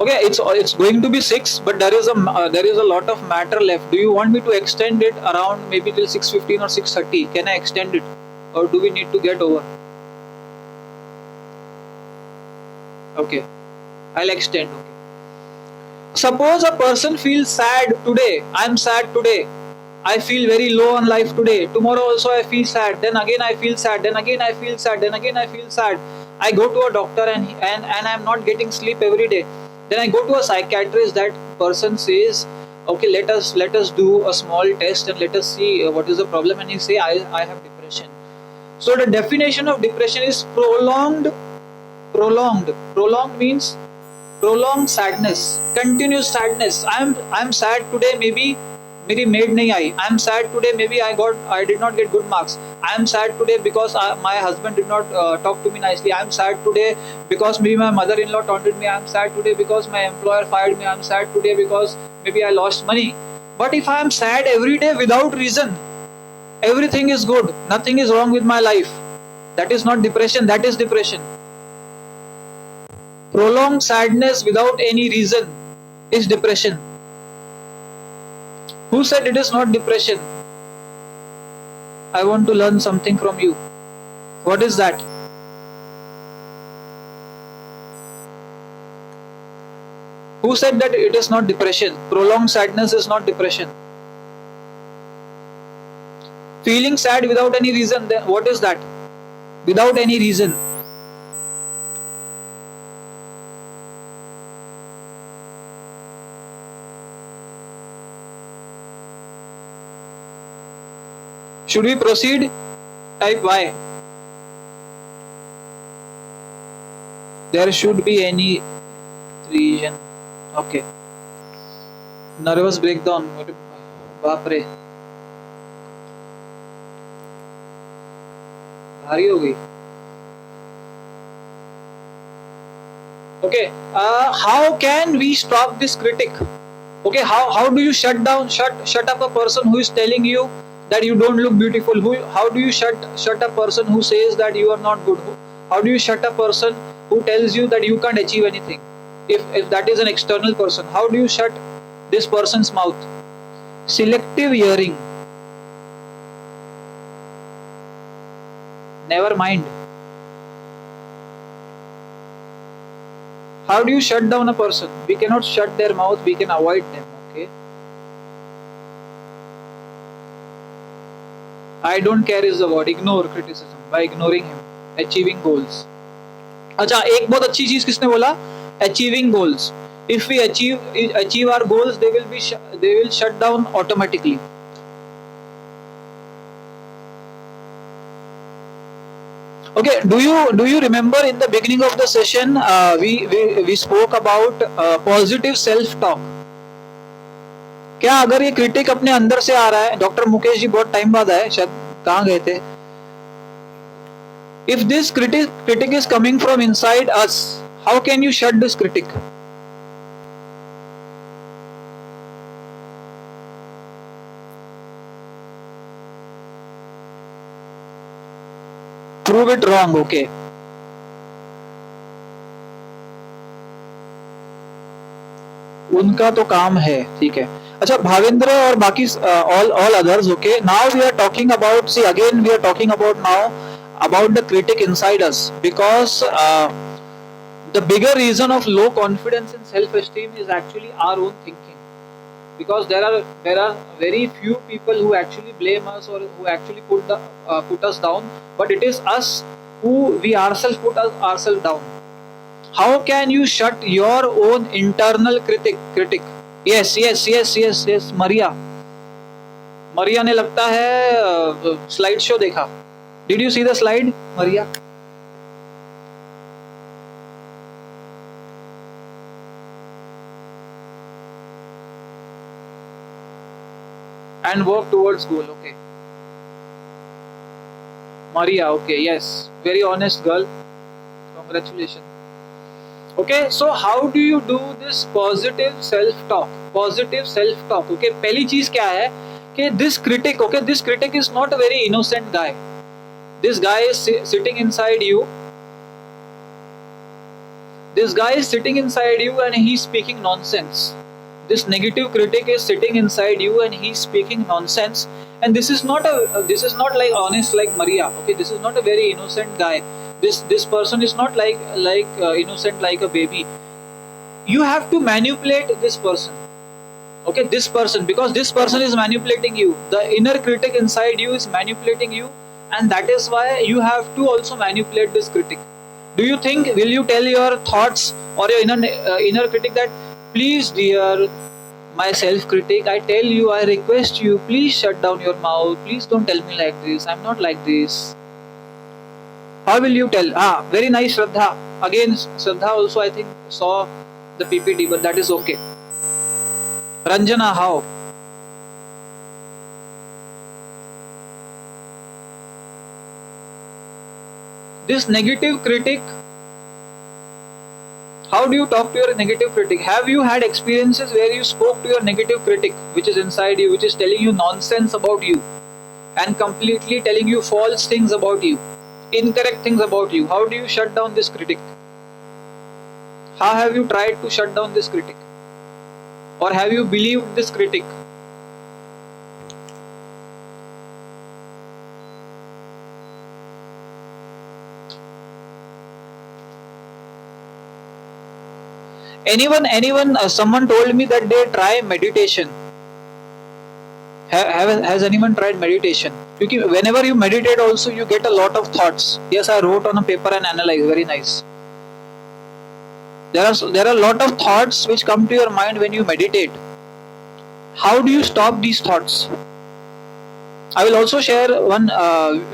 Okay, it's going to be 6, but there is a lot of matter left. Do you want me to extend it around maybe till 6:15 or 6:30? Can I extend it, or do we need to get over? Okay, I'll extend. Okay. Suppose a person feels sad today. I'm sad today. I feel very low on life today. Tomorrow also I feel sad. Then again I feel sad. Then again I feel sad. Then again I feel sad. I go to a doctor and I'm not getting sleep every day. Then I go to a psychiatrist. That person says Okay, let us do a small test and let us see what is the problem. And you say, I have depression. So the definition of depression is prolonged means prolonged sadness, continuous sadness. I'm sad today, maybe मेरी maid नहीं आई. I'm sad today, maybe I did not get good marks. I'm sad today because my husband did not talk to me nicely. I'm sad today because maybe my mother-in-law taunted me. I'm sad today because my employer fired me. I'm sad today because maybe I lost money. But if I am sad every day without reason, everything is good, nothing is wrong with my life, that is not depression, that is depression. Prolonged sadness without any reason is depression. Who said it is not depression? I want to learn something from you. What is that? Who said that it is not depression? Prolonged sadness is not depression. Feeling sad without any reason, then what is that? Without any reason. Should we proceed? Type Y. There should be any reason. Okay. Nervous breakdown. बाप रे, भारी हो गई. Okay. How can we stop this critic? Okay. How do you shut up a person who is telling you that you don't look beautiful? How do you shut a person who says that you are not good? How do you shut a person who tells you that you can't achieve anything? If that is an external person, how do you shut this person's mouth? Selective hearing. Never mind. How do you shut down a person? We cannot shut their mouth, we can avoid them. Okay. I don't care is the word. Ignore criticism by ignoring him. Achieving goals. अच्छा, एक बहुत अच्छी चीज किसने बोला? Achieving goals. If we achieve our goals, they will shut down automatically. Okay, do you remember in the beginning of the session we spoke about positive self talk? क्या अगर ये क्रिटिक अपने अंदर से आ रहा है, डॉक्टर मुकेश जी बहुत टाइम बाद आए, शायद कहाँ गए थे. If this critic is coming from inside us, how can you shut this critic? Prove it wrong. Okay. उनका तो काम है, ठीक है. अच्छा, भावेंद्र और बाकी all others. Okay. Now we are talking about. See, again we are talking about now about the critic inside us, because the bigger reason of low confidence and self-esteem is actually our own thinking. Because there are very few people who actually blame us or who actually put us down, but it is us who we ourselves put ourselves down. How can you shut your own internal critic? Yes. Maria ने लगता है slide show देखा. Did you see the slide, Maria? And work towards goal. Okay. Maria, okay, yes. Very honest girl. Congratulations. Okay, so how do you do this positive self-talk? Positive self-talk. Okay, पहली चीज क्या है कि this critic, okay, this critic is not a very innocent guy. This guy is sitting inside you. This guy is sitting inside you and he's speaking nonsense. This negative critic is sitting inside you and he's speaking nonsense. And this is not like honest like Maria. Okay, this is not a very innocent guy. This person is not like innocent like a baby. You have to manipulate this person. Okay, this person, because this person is manipulating you. The inner critic inside you is manipulating you, and that is why you have to also manipulate this critic. Do you think, will you tell your thoughts or your inner critic that, please dear, my self critic, I tell you, I request you, please shut down your mouth, please don't tell me like this, I'm not like this. How will you tell? Very nice, Shraddha. Again, Shraddha also I think saw the PPT, but that is okay. Ranjana, how? This negative critic, how do you talk to your negative critic? Have you had experiences where you spoke to your negative critic, which is inside you, which is telling you nonsense about you and completely telling you false things about you, incorrect things about you? How do you shut down this critic? How have you tried to shut down this critic? Or have you believed this critic? Anyone, someone told me that they try meditation. Has anyone tried meditation? Because whenever you meditate also you get a lot of thoughts. Yes, I wrote on a paper and analyzed. Very nice. There are a lot of thoughts which come to your mind when you meditate. How do you stop these thoughts? I will also share one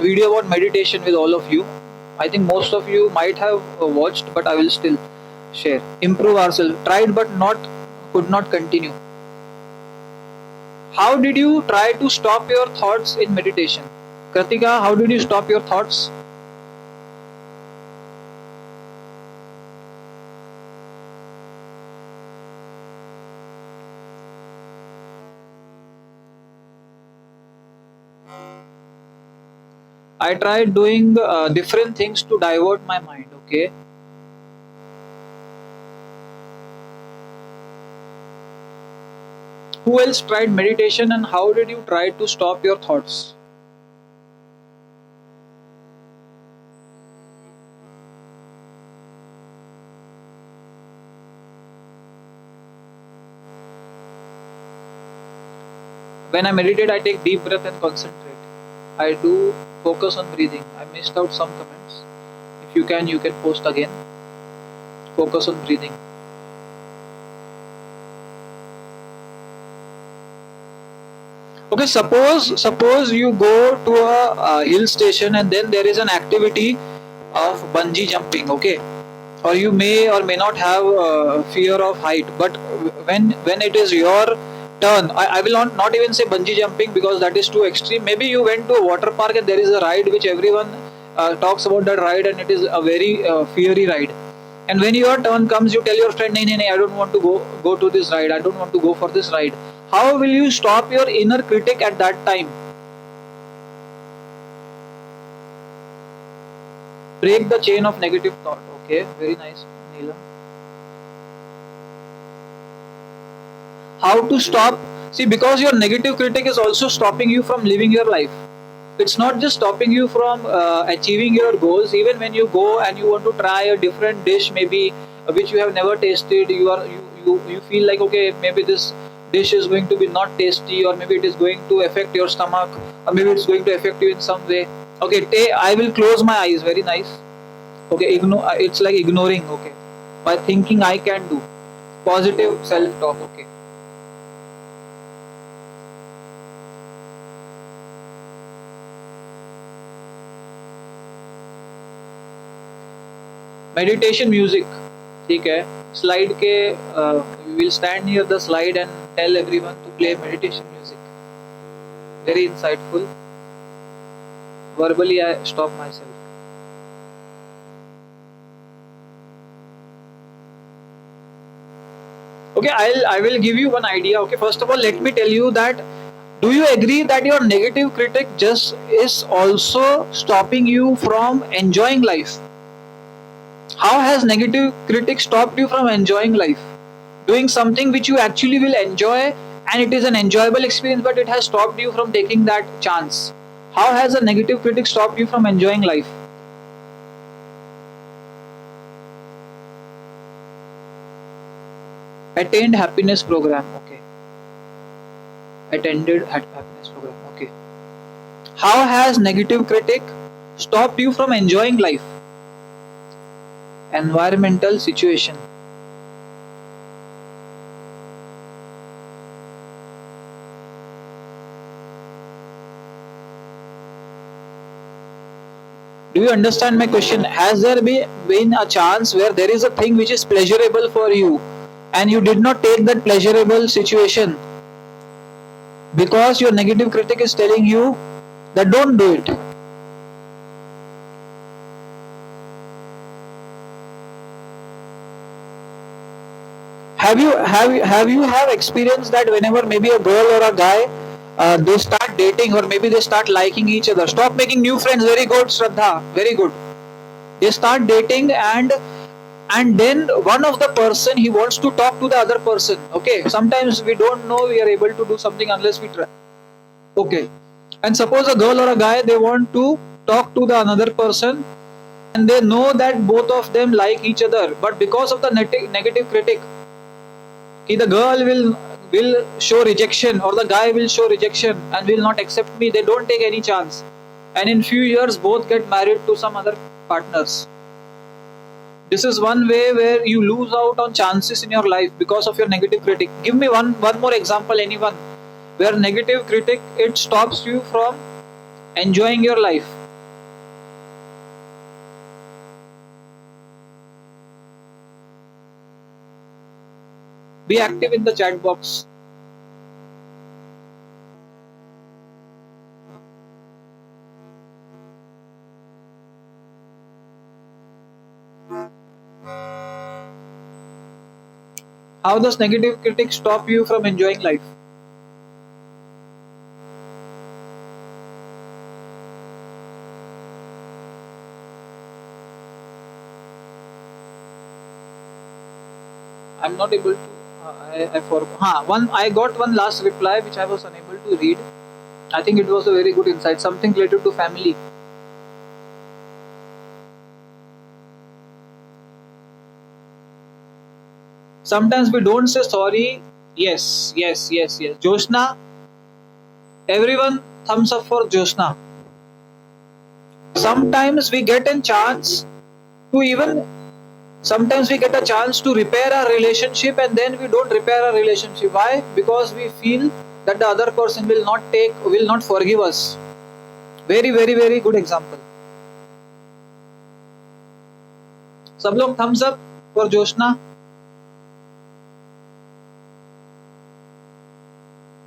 video about meditation with all of you. I think most of you might have watched, but I will still share. Improve ourselves. Tried but could not continue. How did you try to stop your thoughts in meditation? Kritika, how did you stop your thoughts? I tried doing different things to divert my mind, okay? Who else tried meditation and how did you try to stop your thoughts? When I meditate, I take deep breath and concentrate. I do focus on breathing. I missed out some comments. If you can post again. Focus on breathing. Okay, suppose you go to a hill station and then there is an activity of bungee jumping, okay? Or you may or may not have fear of height, but when it is your turn, I will not even say bungee jumping because that is too extreme. Maybe you went to a water park and there is a ride which everyone talks about that ride and it is a very fiery ride. And when your turn comes, you tell your friend, "No, I don't want to go to this ride. I don't want to go for this ride." How will you stop your inner critic at that time? Break the chain of negative thought. Okay, very nice, Neelam. How to stop? See, because your negative critic is also stopping you from living your life. It's not just stopping you from achieving your goals. Even when you go and you want to try a different dish, maybe which you have never tasted, you feel like, okay, maybe this dish is going to be not tasty, or maybe it is going to affect your stomach, or maybe it's going to affect you in some way. Okay, I will close my eyes. Very nice. Okay, it's like ignoring. Okay, by thinking I can do. Positive self-talk. Okay. Meditation music. ठीक है. Slide के we will stand near the slide and tell everyone to play meditation music. Very insightful. Verbally I stop myself. Okay, I will give you one idea. Okay, first of all, let me tell you that, do you agree that your negative critic just is also stopping you from enjoying life? How has negative critic stopped you from enjoying life? Doing something which you actually will enjoy and it is an enjoyable experience, but it has stopped you from taking that chance. How has a negative critic stopped you from enjoying life? Attained happiness program. Okay. Attended happiness program. Okay. How has negative critic stopped you from enjoying life? Environmental situation. Do you understand my question? Has there been a chance where there is a thing which is pleasurable for you and you did not take that pleasurable situation because your negative critic is telling you that don't do it? Have you experienced that whenever maybe a girl or a guy they start dating or maybe they start liking each other? Stop making new friends. Very good, Shraddha. Very good. They start dating and then one of the person he wants to talk to the other person. Okay, sometimes we don't know we are able to do something unless we try. Okay, and suppose a girl or a guy they want to talk to the another person and they know that both of them like each other, but because of the negative critic, the girl will show rejection or the guy will show rejection and will not accept me, they don't take any chance, and in few years both get married to some other partners. This is one way where you lose out on chances in your life because of your negative critic. Give me one more example, anyone, where negative critic it stops you from enjoying your life. Be active in the chat box. How does negative critic stop you from enjoying life? I'm not able to. I got one last reply which I was unable to read. I think it was a very good insight. Something related to family. Sometimes we don't say sorry. Yes. Joshna, everyone thumbs up for Joshna. Sometimes we get a chance to repair our relationship and then we don't repair our relationship. Why? Because we feel that the other person will not forgive us. Very, very, very good example. सब लोग thumbs up for Joshna.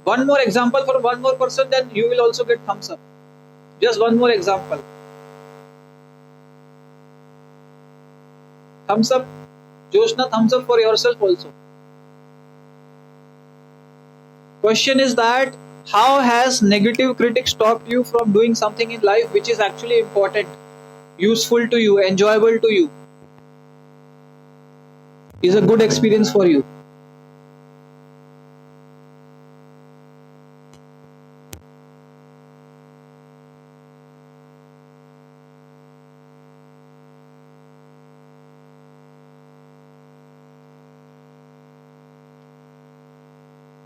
One more example for one more person, then you will also get thumbs up. Just one more example. Thumbs up. Joshna, thumbs up for yourself also. Question is that how has negative critic stopped you from doing something in life which is actually important, useful to you, enjoyable to you, is a good experience for you?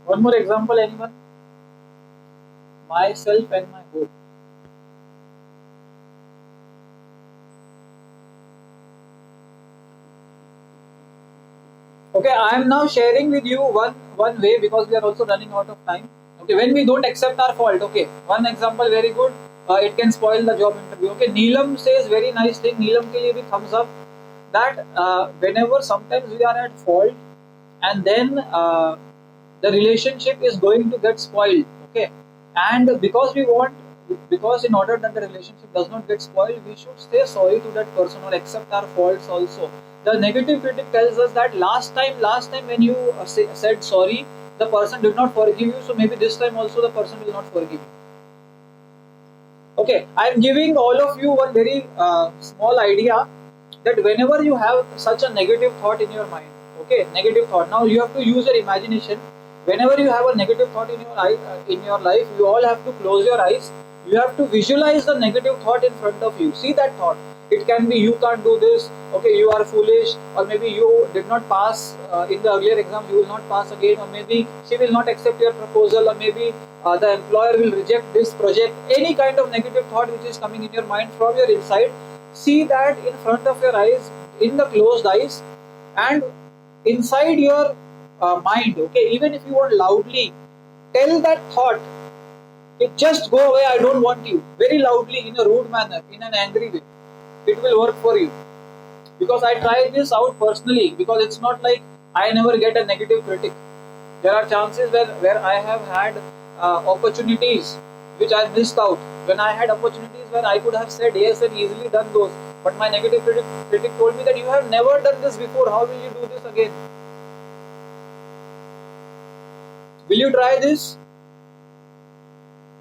One more example, anyone? Myself and my goal. Okay, I am now sharing with you one way because we are also running out of time. Okay, when we don't accept our fault. Okay, one example very good. It can spoil the job interview. Okay, Neelam says very nice thing. Neelam ke liye bhi thumbs up. That whenever sometimes we are at fault and then the relationship is going to get spoiled. Okay, and because in order that the relationship does not get spoiled, we should say sorry to that person or accept our faults also. The negative critic tells us that last time when you said sorry, the person did not forgive you, so maybe this time also the person will not forgive you. Okay, I am giving all of you one very small idea that whenever you have such a negative thought in your mind, okay, negative thought. Now you have to use your imagination. Whenever you have a negative thought in your life, you all have to close your eyes. You have to visualize the negative thought in front of you. See that thought. It can be you can't do this. Okay, you are foolish, or maybe you did not pass in the earlier exam. You will not pass again, or maybe she will not accept your proposal, or maybe the employer will reject this project. Any kind of negative thought which is coming in your mind from your inside, see that in front of your eyes, in the closed eyes, and inside your mind. Okay, even if you want loudly, tell that thought, just go away, I don't want you, very loudly, in a rude manner, in an angry way. it will work for you. Because I tried this out personally, because it's not like I never get a negative critic. There are chances where I have had opportunities which I missed out. When I had opportunities where I could have said yes and easily done those, but my negative critic told me that you have never done this before, how will you do this again? Will you try this?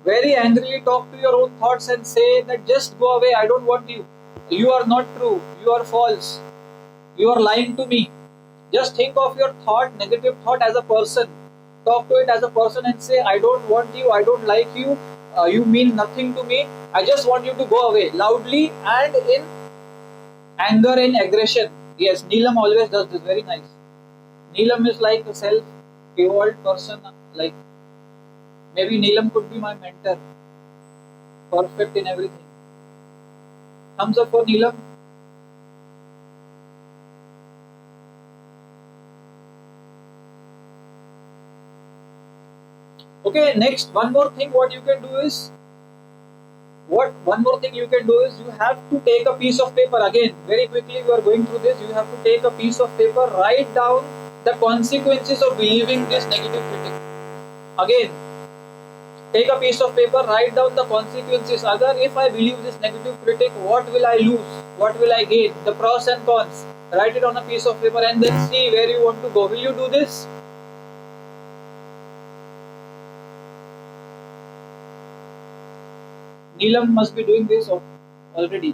Very angrily talk to your own thoughts and say that just go away, I don't want you. You are not true, you are false, you are lying to me. Just think of your thought, negative thought, as a person. Talk to it as a person and say, I don't want you, I don't like you, you mean nothing to me, I just want you to go away, loudly and in anger and aggression. Yes, Neelam always does this, very nice. Neelam is like a self-evolved person, like maybe Neelam could be my mentor, perfect in everything. Thumbs up for Neelam. Okay, next, one more thing you can do is you have to take a piece of paper. Again, very quickly, we are going through this. You have to take a piece of paper, write down the consequences of believing this negative critic. Again, take a piece of paper, write down the consequences. If I believe this negative critic, what will I lose? What will I gain? The pros and cons. Write it on a piece of paper and then see where you want to go. Will you do this? Neelam must be doing this already.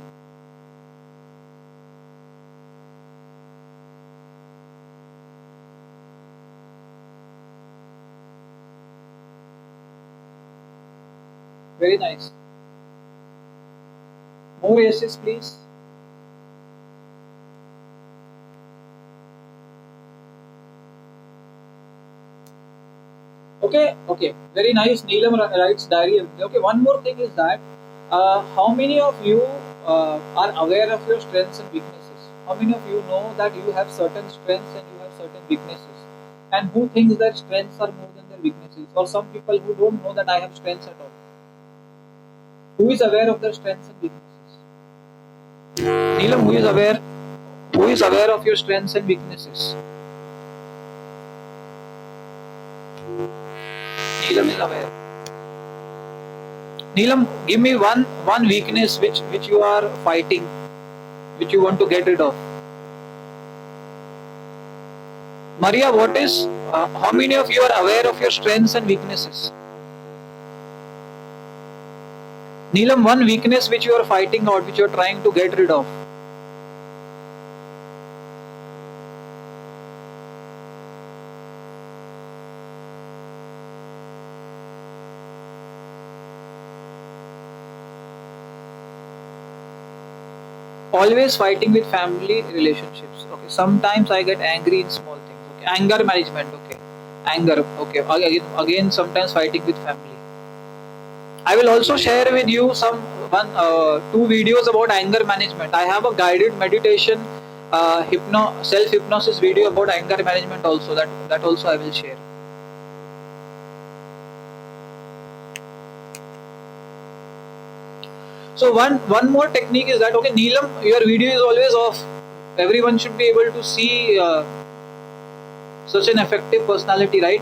Very nice. More yeses, please. Okay. Very nice. Neelam writes diary. Okay, one more thing is that how many of you are aware of your strengths and weaknesses? How many of you know that you have certain strengths and you have certain weaknesses? And who thinks that strengths are more than their weaknesses? Or some people who don't know that I have strengths at all. Who is aware of their strengths and weaknesses? Neelam, who is aware? Who is aware of your strengths and weaknesses? Neelam is aware. Neelam, give me one weakness which you are fighting, which you want to get rid of. Maria, what is? How many of you are aware of your strengths and weaknesses? Neelam, one weakness which you are fighting out, which you are trying to get rid of. Always fighting with family relationships. Okay. Sometimes I get angry in small things. Okay. Anger management. Okay. Anger. Okay. Again, sometimes fighting with family. I will also share with you two videos about anger management. I have a guided meditation, self-hypnosis video about anger management also. That also I will share. So one more technique is that, okay, Neelam, your video is always off. Everyone should be able to see such an effective personality, right?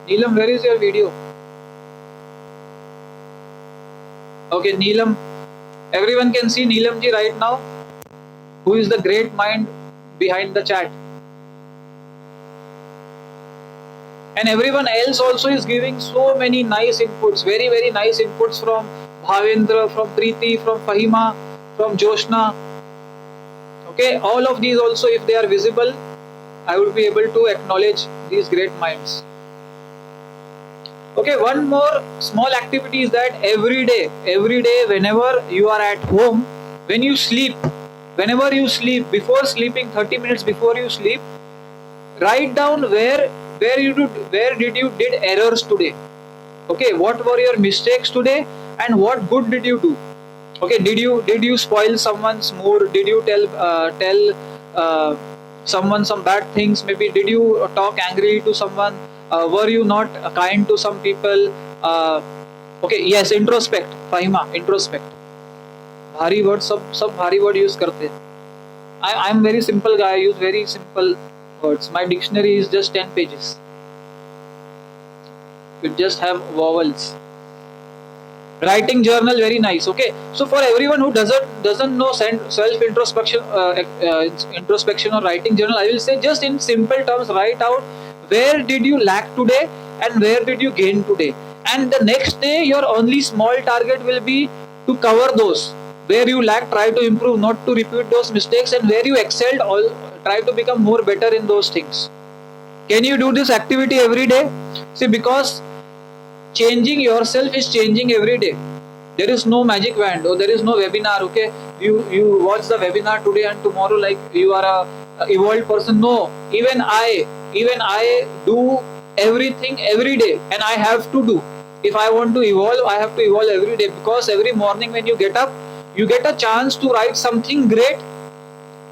Neelam, where is your video? Okay, Neelam. Everyone can see Neelam ji right now, who is the great mind behind the chat. And everyone else also is giving so many nice inputs, very, very nice inputs from Bhavendra, from Preeti, from Fahima, from Joshna. Okay, all of these also, if they are visible, I would be able to acknowledge these great minds. Okay, one more small activity is that every day, whenever you are at home, whenever you sleep, before sleeping, 30 minutes before you sleep, write down where did you did errors today. Okay, what were your mistakes today and what good did you do? Okay, did you spoil someone's mood? Did you tell someone some bad things? Maybe did you talk angrily to someone? Were you not kind to some people? Okay, yes, introspect. Fahima, introspect. भारी word सब भारी word use करते हैं. I am very simple guy. I use very simple words. My dictionary is just 10 pages. You just have vowels. Writing journal, very nice. Okay, so for everyone who doesn't know self introspection or writing journal, I will say just in simple terms, write out where did you lack today and where did you gain today, and the next day your only small target will be to cover those. Where you lack, try to improve, not to repeat those mistakes, and where you excelled, try to become more better in those things. Can you do this activity every day? See, because changing yourself is changing every day. There is no magic wand, or there is no webinar. Okay, you watch the webinar today and tomorrow like you are a evolved person. No, even I do everything every day, and I have to do. If I want to evolve, I have to evolve every day, because every morning when you get up, you get a chance to write something great,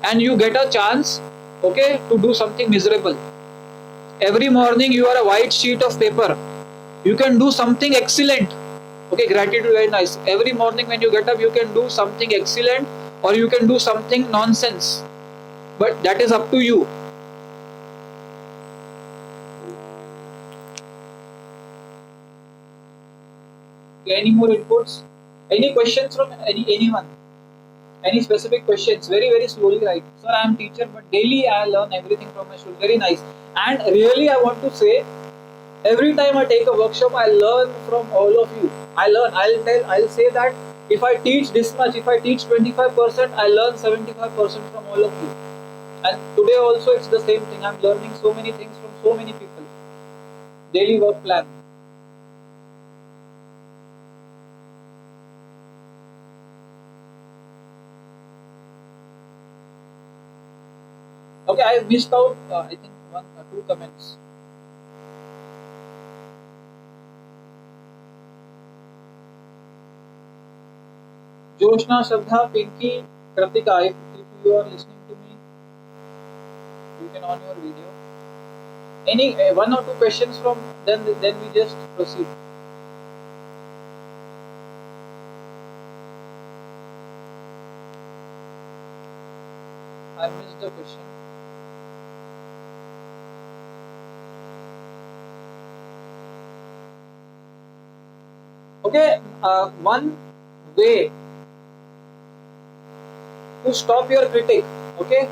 and you get a chance, okay, to do something miserable. Every morning you are a white sheet of paper. You can do something excellent. Okay, gratitude, very nice. Every morning when you get up, you can do something excellent, or you can do something nonsense. But that is up to you. Any more inputs? Any questions from anyone? Any specific questions? Very, very slowly write. Sir, I am teacher, but daily I learn everything from my students. Very nice. And really, I want to say, every time I take a workshop, I learn from all of you. I learn. I'll say that if I teach this much, if I teach 25%, I learn 75% from all of you. And today also, it's the same thing. I'm learning so many things from so many people. Daily work plan. Okay, I missed out, I think, one or two comments. Joshna, Shraddha, Pinky, Kritika, if you are listening to me, you can on your video. Any one or two questions from, then we just proceed. I missed the question. Okay, one way to stop your critic. Okay,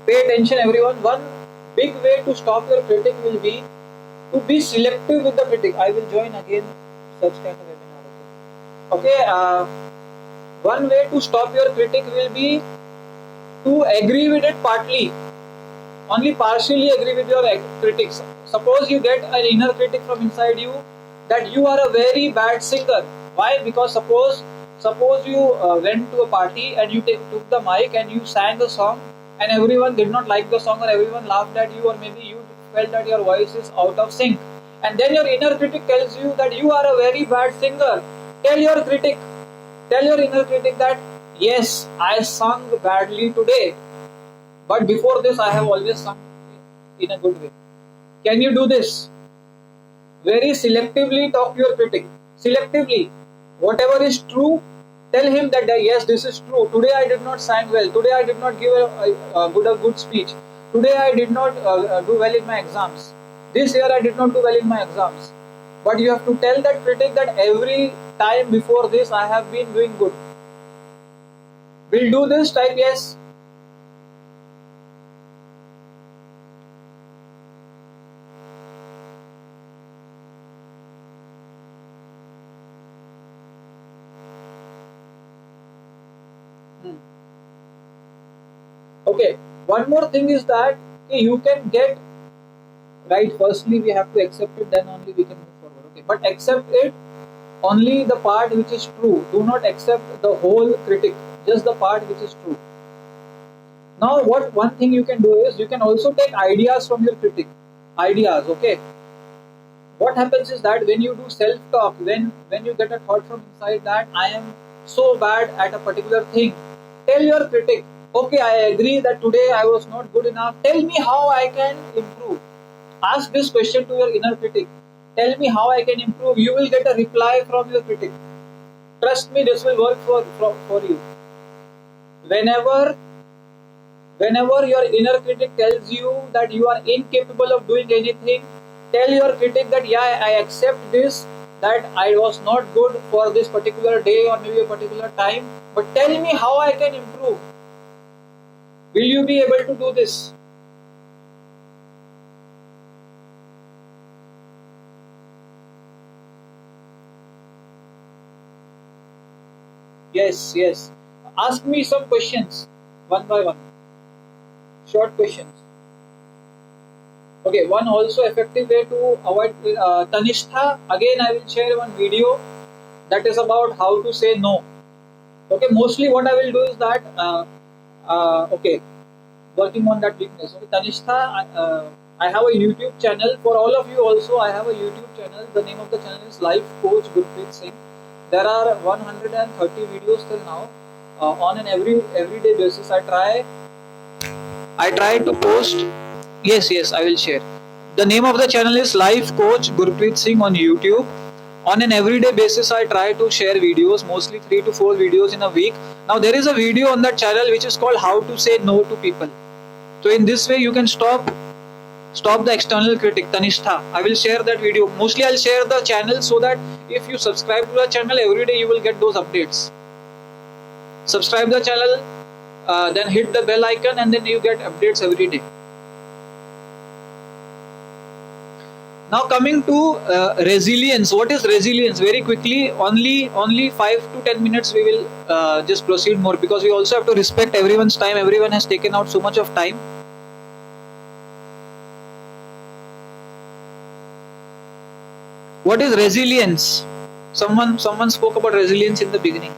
pay attention, everyone. One big way to stop your critic will be to be selective with the critic. I will join again such kind of webinar. Okay, one way to stop your critic will be to agree with it partly. Only partially agree with your critics. Suppose you get an inner critic from inside you that you are a very bad singer. Why? Because suppose you went to a party and you took the mic and you sang a song, and everyone did not like the song, or everyone laughed at you, or maybe you felt that your voice is out of sync, and then your inner critic tells you that you are a very bad singer. Tell your inner critic that yes, I sung badly today, but before this I have always sung in a good way. Can you do this? Very selectively talk to your critic. Selectively. Whatever is true, tell him that yes, this is true. Today I did not sing well. Today I did not give a good speech. Today I did not do well in my exams. This year I did not do well in my exams. But you have to tell that critic that every time before this I have been doing good. Will do this, type yes. Okay, one more thing is that you can get right. Firstly, we have to accept it, then only we can move forward. Okay, but accept it only the part which is true. Do not accept the whole critic, just the part which is true. Now, one thing you can do is you can also take ideas from your critic. Ideas, okay. What happens is that when you do self-talk, when you get a thought from inside that I am so bad at a particular thing, tell your critic Okay, I agree that today I was not good enough. Tell me how I can improve. Ask this question to your inner critic. Tell me how I can improve. You will get a reply from your critic. Trust me, this will work for you. Whenever Whenever your inner critic tells you that you are incapable of doing anything, tell your critic that yeah, I accept this, that I was not good for this particular day or maybe a particular time, but tell me how I can improve. Will you be able to do this? Yes, yes. Ask me some questions one by one. Short questions. Okay, one also effective way to avoid Tanishtha. Again, I will share one video that is about how to say no. Okay, mostly what I will do is that, okay, working on that weakness. Okay, Tanishtha, I have a YouTube channel. For all of you also, I have a YouTube channel. The name of the channel is Life Coach Gurpreet Singh. There are 130 videos till now. On an everyday basis, I try to post. Yes, I will share. The name of the channel is Life Coach Gurpreet Singh on YouTube. On an everyday basis, I try to share videos, mostly 3 to 4 videos in a week. Now, there is a video on that channel which is called How to Say No to People. So, in this way, you can stop the external critic, Tanishtha. I will share that video. Mostly, I'll share the channel so that if you subscribe to the channel every day, you will get those updates. Subscribe the channel, then hit the bell icon, and then you get updates every day. Now coming to resilience. What is resilience? Very quickly, only 5 to 10 minutes we will just proceed more, because we also have to respect everyone's time. Everyone has taken out so much of time. What is resilience? Someone spoke about resilience in the beginning.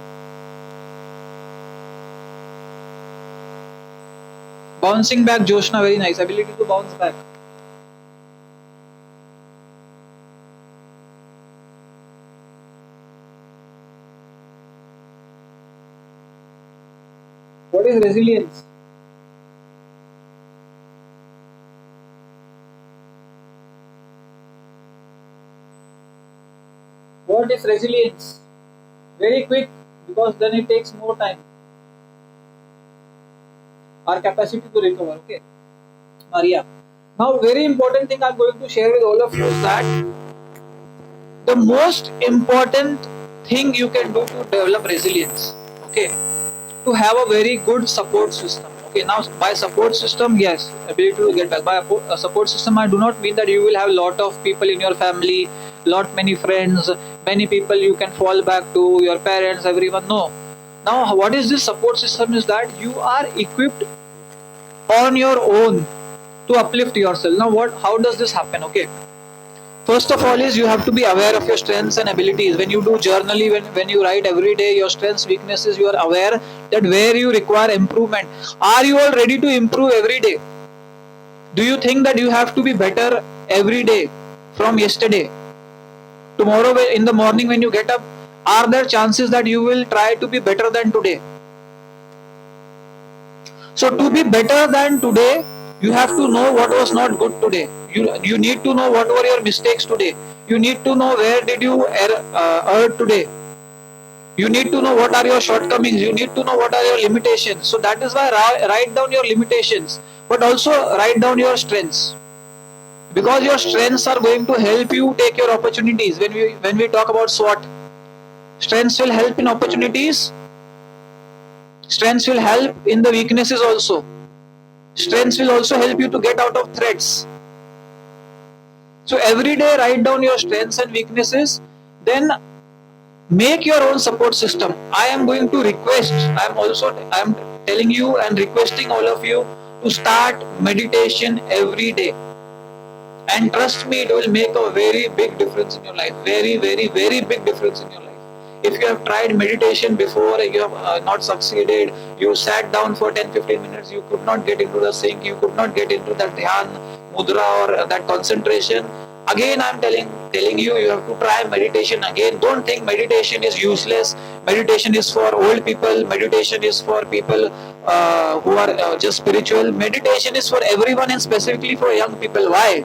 Bouncing back, Joshna, very nice. Ability to bounce back. What is resilience? What is resilience? Very quick, because then it takes more time. Our capacity to recover. Okay, Maria. Now, very important thing I'm going to share with all of you is that the most important thing you can do to develop resilience. Okay, to have a very good support system. Okay, now by support system, yes, ability to get back. By a support system, I do not mean that you will have a lot of people in your family, many friends, many people you can fall back to, your parents, everyone. No. Now, what is this support system? Is that you are equipped on your own to uplift yourself. Now, how does this happen? Okay. First of all is you have to be aware of your strengths and abilities. When you do journaling, when you write every day your strengths, weaknesses, you are aware that where you require improvement. Are you all ready to improve every day? Do you think that you have to be better every day from yesterday? Tomorrow in the morning when you get up, are there chances that you will try to be better than today? So to be better than today, you have to know what was not good today. You need to know what were your mistakes today. You need to know where did you err today. You need to know what are your shortcomings. You need to know what are your limitations. So that is why write down your limitations, but also write down your strengths. Because your strengths are going to help you take your opportunities. When we talk about SWOT, strengths will help in opportunities. Strengths will help in the weaknesses also. Strengths will also help you to get out of threats. So every day write down your strengths and weaknesses, then make your own support system. I am going to request, I am telling you and requesting all of you to start meditation every day. And trust me, it will make a very big difference in your life. Very, very, very big difference in your life. If you have tried meditation before, you have not succeeded, you sat down for 10-15 minutes, you could not get into the sync, you could not get into that dhyan, mudra or that concentration, Again, I'm telling you, you have to try meditation again. Don't think meditation is useless. Meditation is for old people. Meditation is for people who are just spiritual. Meditation is for everyone and specifically for young people. Why?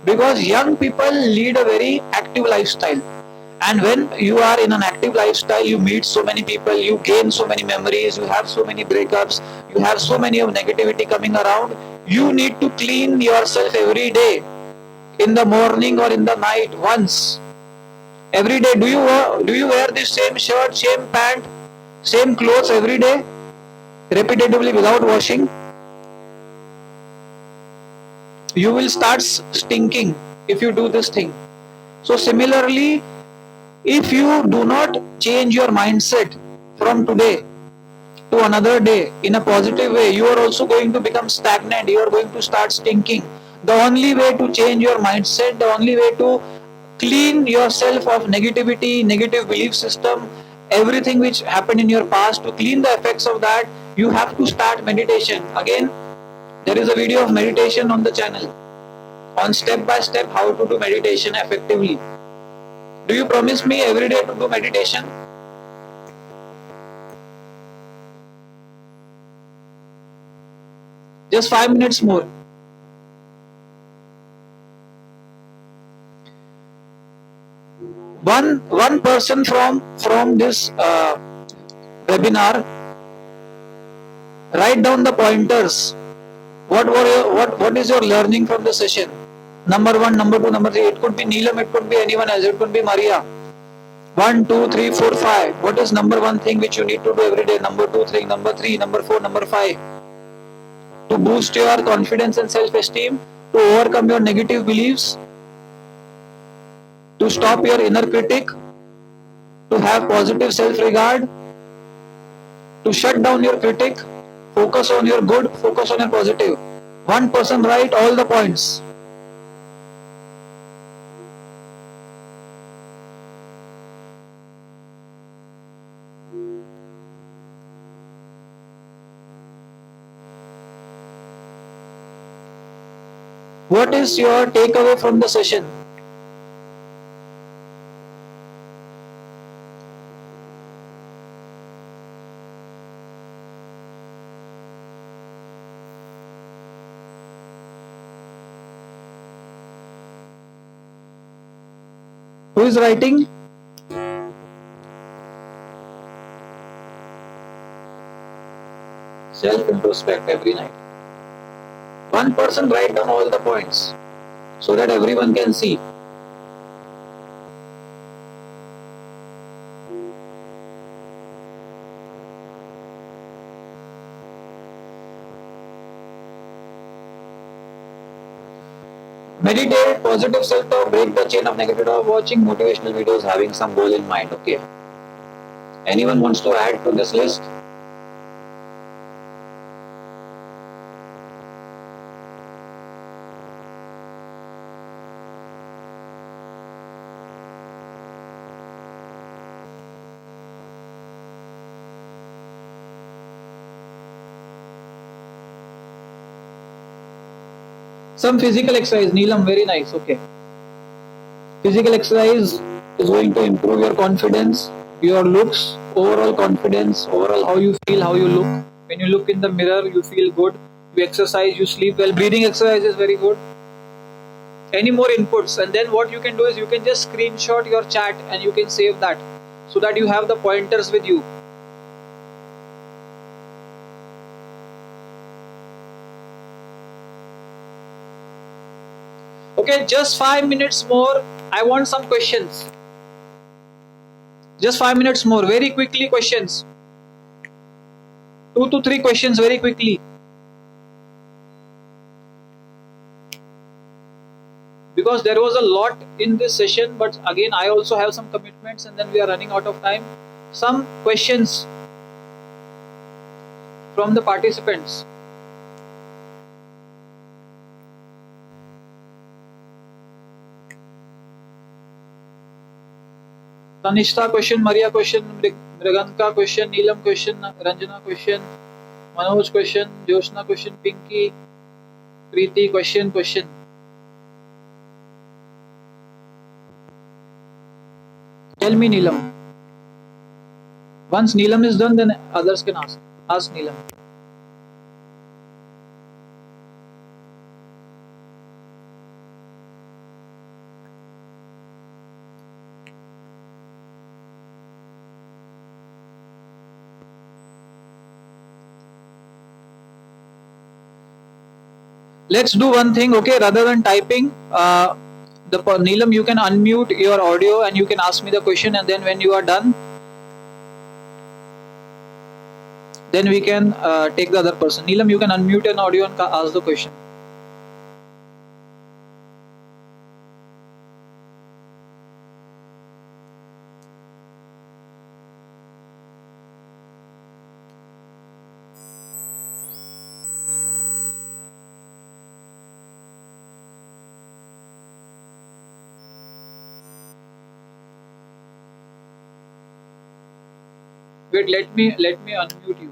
Because young people lead a very active lifestyle, and when you are in an active lifestyle, you meet so many people, you gain so many memories, you have so many breakups, you have so many of negativity coming around. You need to clean yourself every day, in the morning or in the night, once every day. Do you wear the same shirt, same pant, same clothes every day repetitively without washing? You will start stinking if you do this thing. So similarly, if you do not change your mindset from today to another day in a positive way, you are also going to become stagnant. You are going to start stinking. The only way to change your mindset, the only way to clean yourself of negativity, negative belief system, everything which happened in your past, to clean the effects of that, you have to start meditation. Again, there is a video of meditation on the channel on step by step how to do meditation effectively. Do you promise me every day to do meditation? Just 5 minutes more. One person from this webinar, write down the pointers. What is your learning from the session? Number 1, number 2, number 3. It could be Neelam, it could be anyone else, it could be Maria. 1, 2, 3, 4, 5. What is number 1 thing which you need to do every day? Number 2 thing, number 3, number 4, number 5. To boost your confidence and self-esteem, to overcome your negative beliefs, to stop your inner critic, to have positive self-regard, to shut down your critic, focus on your good, focus on your positive. One person write all the points. What is your takeaway from the session? Who is writing? Self-introspect every night. One person write down all the points so that everyone can see. Meditate, positive self-talk, break the chain of negative thought, watching motivational videos, having some goal in mind. Okay. Anyone wants to add to this list? Some physical exercise, Neelam, very nice. Okay. Physical exercise is going to improve your confidence, your looks, overall confidence, overall how you feel, how you look. When you look in the mirror, you feel good. You exercise, you sleep well. Breathing exercise is very good. Any more inputs? And then what you can do is you can just screenshot your chat and you can save that so that you have the pointers with you. Okay, just 5 minutes more. I want some questions. Just 5 minutes more. Very quickly questions. 2 to 3 questions very quickly. Because there was a lot in this session, but again I also have some commitments and then we are running out of time. Some questions from the participants. Tanishta question, Maria question, Mriganka question, Neelam question, Ranjana question, Manoj question, Joshna question, Pinky, Preeti question. Tell me, Neelam. Once Neelam is done, then others can ask. Ask Neelam. Let's do one thing, okay? Rather than typing, Neelam, you can unmute your audio and you can ask me the question, and then when you are done, then we can take the other person. Neelam, you can unmute an audio and ask the question. Wait, let me unmute you.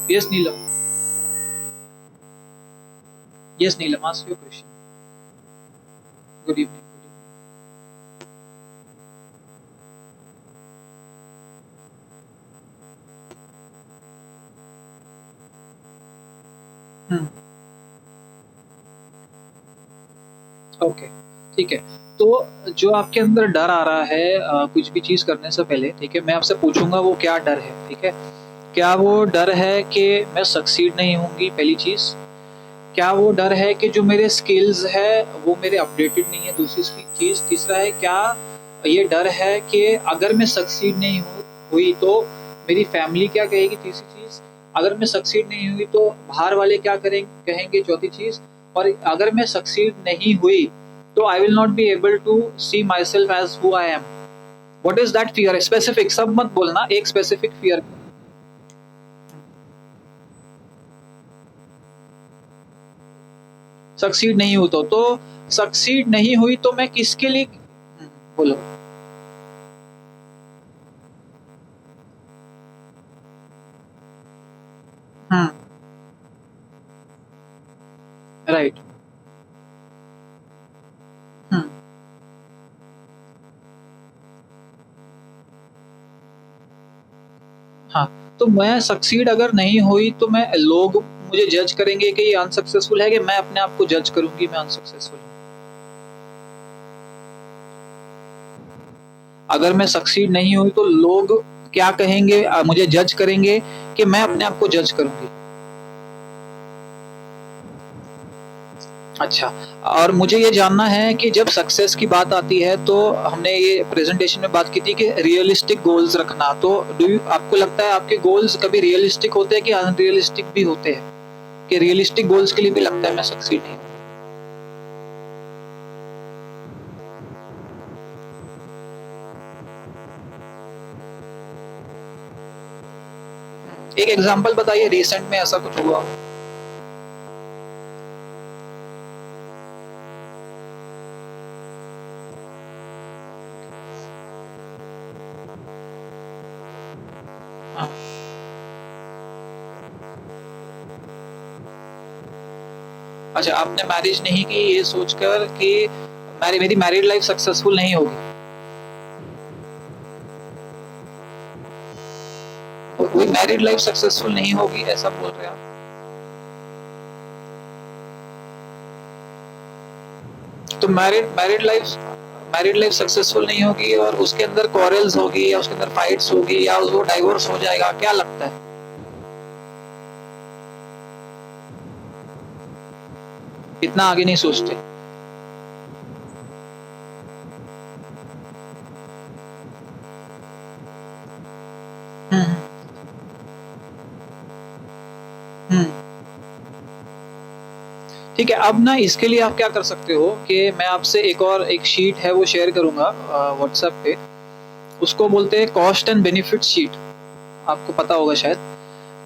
Yes, Neelam. Yes, Neelam, ask your question. Good evening. Okay, ठीक है। तो जो आपके अंदर डर आ रहा है कुछ भी चीज करने से पहले, ठीक है, मैं आपसे पूछूंगा वो क्या डर है, ठीक है। क्या वो डर है कि मैं सक्सीड नहीं होंगी, पहली चीज। क्या वो डर है कि जो मेरे स्किल्स है वो मेरे अपडेटेड नहीं है, दूसरी चीज। तीसरा है क्या ये डर है कि अगर मैं सक्सीड नहीं हुई तो मेरी फैमिली क्या कहेगी, तीसरी चीज। अगर मैं सक्सीड नहीं हुई तो बाहर वाले क्या कहेंगे, चौथी चीज। और अगर मैं सक्सीड नहीं हुई तो I will not be able to see myself as who I am. What is that fear? Specific, सब मत बोलना, एक स्पेसिफिक फियर। सक्सीड नहीं हुई तो सक्सीड नहीं हुई तो मैं किसके लिए बोलो। राइट। हाँ, तो मैं सक्सीड अगर नहीं हुई तो मैं लोग मुझे जज करेंगे कि ये अनसक्सेसफुल है, कि मैं अपने आप को जज करूंगी मैं अनसक्सेसफुल हूं। अगर मैं सक्सीड नहीं हुई तो लोग क्या कहेंगे, मुझे जज करेंगे कि मैं अपने आप को जज करूंगी। अच्छा, और मुझे ये जानना है कि जब सक्सेस की बात आती है तो हमने ये प्रेजेंटेशन में बात की थी कि रियलिस्टिक गोल्स रखना। तो आपको लगता है आपके गोल्स कभी रियलिस्टिक होते हैं कि अनरियलिस्टिक भी होते हैं? कि रियलिस्टिक गोल्स के लिए भी लगता है मैं सक्सीड नहीं हूं। एक एग्जांपल बताइए, रिसेंट में ऐसा कुछ हुआ? अच्छा, आपने मैरिज नहीं की ये सोचकर कि मेरी मैरिड लाइफ सक्सेसफुल नहीं होगी। कोई मैरिड लाइफ सक्सेसफुल नहीं होगी ऐसा बोल रहे हैं आप? तो मैरिड लाइफ सक्सेसफुल नहीं होगी और उसके अंदर क्वारल्स होगी या उसके अंदर फाइट्स होगी या वो डाइवोर्स हो जाएगा, क्या लगता है? इतना आगे नहीं सोचते। ठीक है, अब ना इसके लिए आप क्या कर सकते हो कि मैं आपसे एक शीट है वो शेयर करूंगा व्हाट्सएप पे। उसको बोलते हैं कॉस्ट एंड बेनिफिट शीट, आपको पता होगा शायद,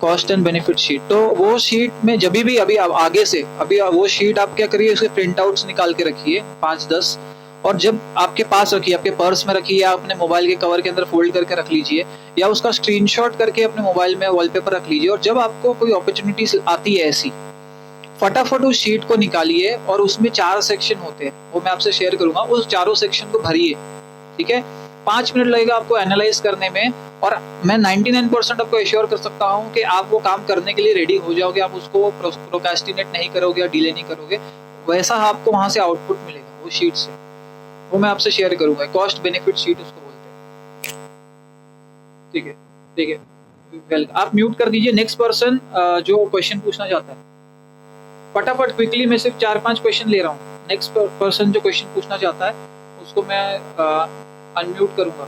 कॉस्ट एंड बेनिफिट शीट। तो वो शीट में जब भी अभी आगे से अभी वो शीट आप क्या करिए, उसके प्रिंट आउट्स निकाल के रखिए 5-10, और जब आपके पास रखिए, आपके पर्स में रखिए या अपने मोबाइल के कवर के अंदर फोल्ड करके रख लीजिए, या उसका स्क्रीनशॉट करके अपने मोबाइल में वॉलपेपर रख लीजिए, और जब आपको कोई अपॉर्चुनिटी आती है ऐसी, फटाफट उस शीट को निकालिए और उसमें 4 सेक्शन होते हैं, वो मैं आपसे शेयर करूंगा, उस चारों सेक्शन को भरिए, ठीक है। 5 मिनट लगेगा आपको एनालाइज करने में, और मैं 99% आपको एश्योर कर सकता हूँ कि आप वो काम करने के लिए रेडी हो जाओगे, आप उसको प्रोक्रेस्टिनेट नहीं करोगे या डिले नहीं करोगे, वैसा आपको वहां से आउटपुट मिलेगा वो शीट से, वो मैं आपसे शेयर करूंगा, कॉस्ट बेनिफिट शीट उसको बोलते हैं, ठीक है, ठीक है। वेल, आप म्यूट कर दीजिए। नेक्स्ट पर्सन जो क्वेश्चन पूछना चाहता है, फटाफट क्विकली, मैं सिर्फ 4-5 क्वेश्चन ले रहा हूँ। नेक्स्ट पर्सन जो क्वेश्चन पूछना चाहता है उसको मैं अनम्यूट करूंगा।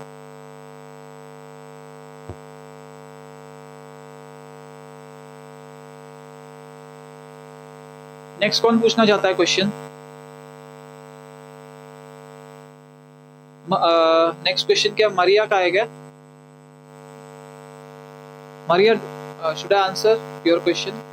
नेक्स्ट कौन पूछना चाहता है क्वेश्चन? नेक्स्ट क्वेश्चन क्या मारिया का है क्या? Maria, should I answer your question?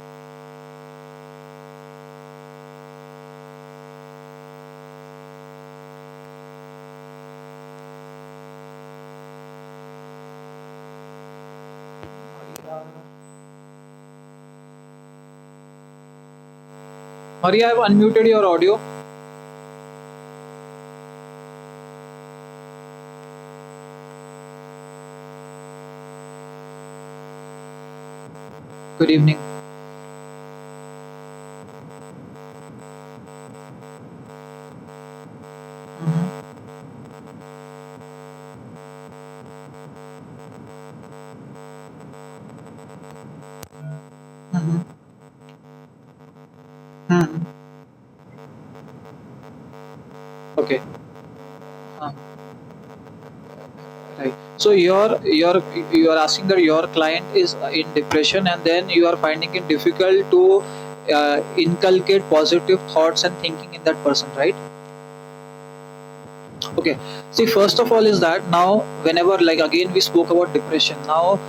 Maria, I have unmuted your audio. Good evening. Okay. Right. So you are asking that your client is in depression, and then you are finding it difficult to inculcate positive thoughts and thinking in that person, right? Okay. See, first of all is that now whenever, like again we spoke about depression, now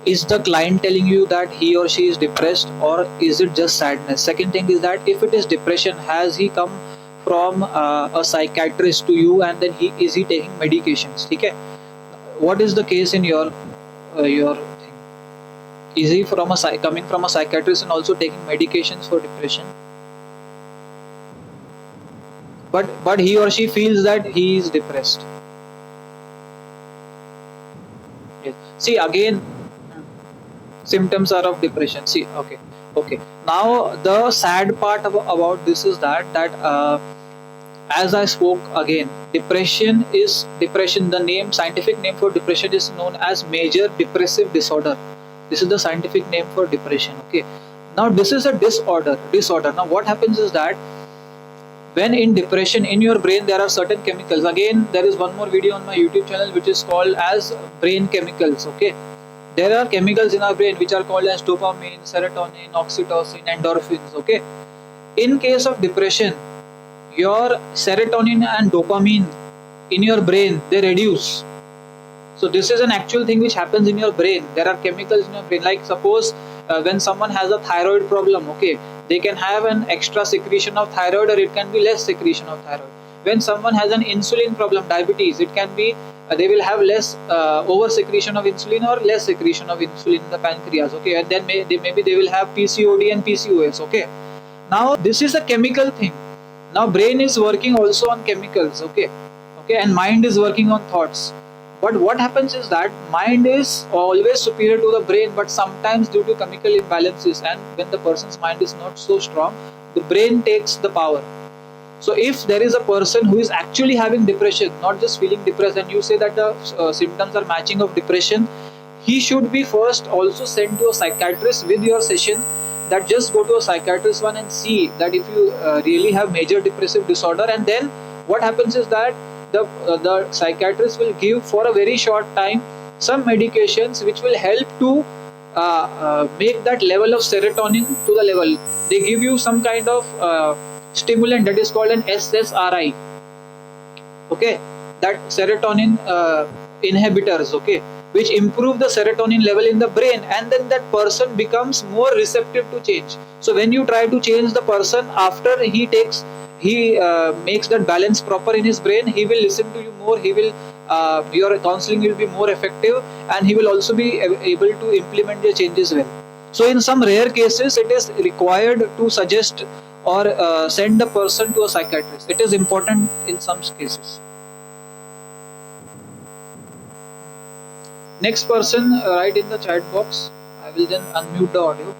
is the client telling you that he or she is depressed, or is it just sadness? Second thing is that if it is depression, has he come from a psychiatrist to you, and then is he taking medications? Okay, what is the case in your thing? Is he coming from a psychiatrist and also taking medications for depression? But he or she feels that he is depressed. Yes. See, again, symptoms are of depression. See, okay. Now the sad part about this is that as I spoke again, depression. The scientific name for depression is known as major depressive disorder. This is the scientific name for depression. Okay. Now this is a disorder. Now what happens is that when in depression, in your brain there are certain chemicals. Again, there is one more video on my YouTube channel which is called as brain chemicals. Okay. There are chemicals in our brain which are called as dopamine, serotonin, oxytocin, endorphins. Okay. In case of depression, your serotonin and dopamine in your brain, they reduce. So this is an actual thing which happens in your brain. There are chemicals in your brain. Like suppose when someone has a thyroid problem, okay, they can have an extra secretion of thyroid, or it can be less secretion of thyroid. When someone has an insulin problem, diabetes, it can be they will have less over secretion of insulin or less secretion of insulin in the pancreas. Okay, and then maybe they will have PCOD and PCOS. Okay, now this is a chemical thing. Now brain is working also on chemicals. Okay, and mind is working on thoughts. But what happens is that mind is always superior to the brain, but sometimes due to chemical imbalances, and when the person's mind is not so strong, the brain takes the power. So if there is a person who is actually having depression, not just feeling depressed, and you say that the symptoms are matching of depression, he should be first also sent to a psychiatrist with your session. That just go to a psychiatrist one and see that if you really have major depressive disorder, and then what happens is that the psychiatrist will give for a very short time some medications which will help to make that level of serotonin to the level. They give you some kind of stimulant that is called an SSRI. Okay, that serotonin inhibitors. Okay, which improve the serotonin level in the brain, and then that person becomes more receptive to change. So when you try to change the person, after he makes that balance proper in his brain, he will listen to you more, he will your counseling will be more effective, and he will also be able to implement the changes well. So in some rare cases it is required to suggest or send the person to a psychiatrist. It is important in some cases. Next person, write in the chat box. I will then unmute the audio.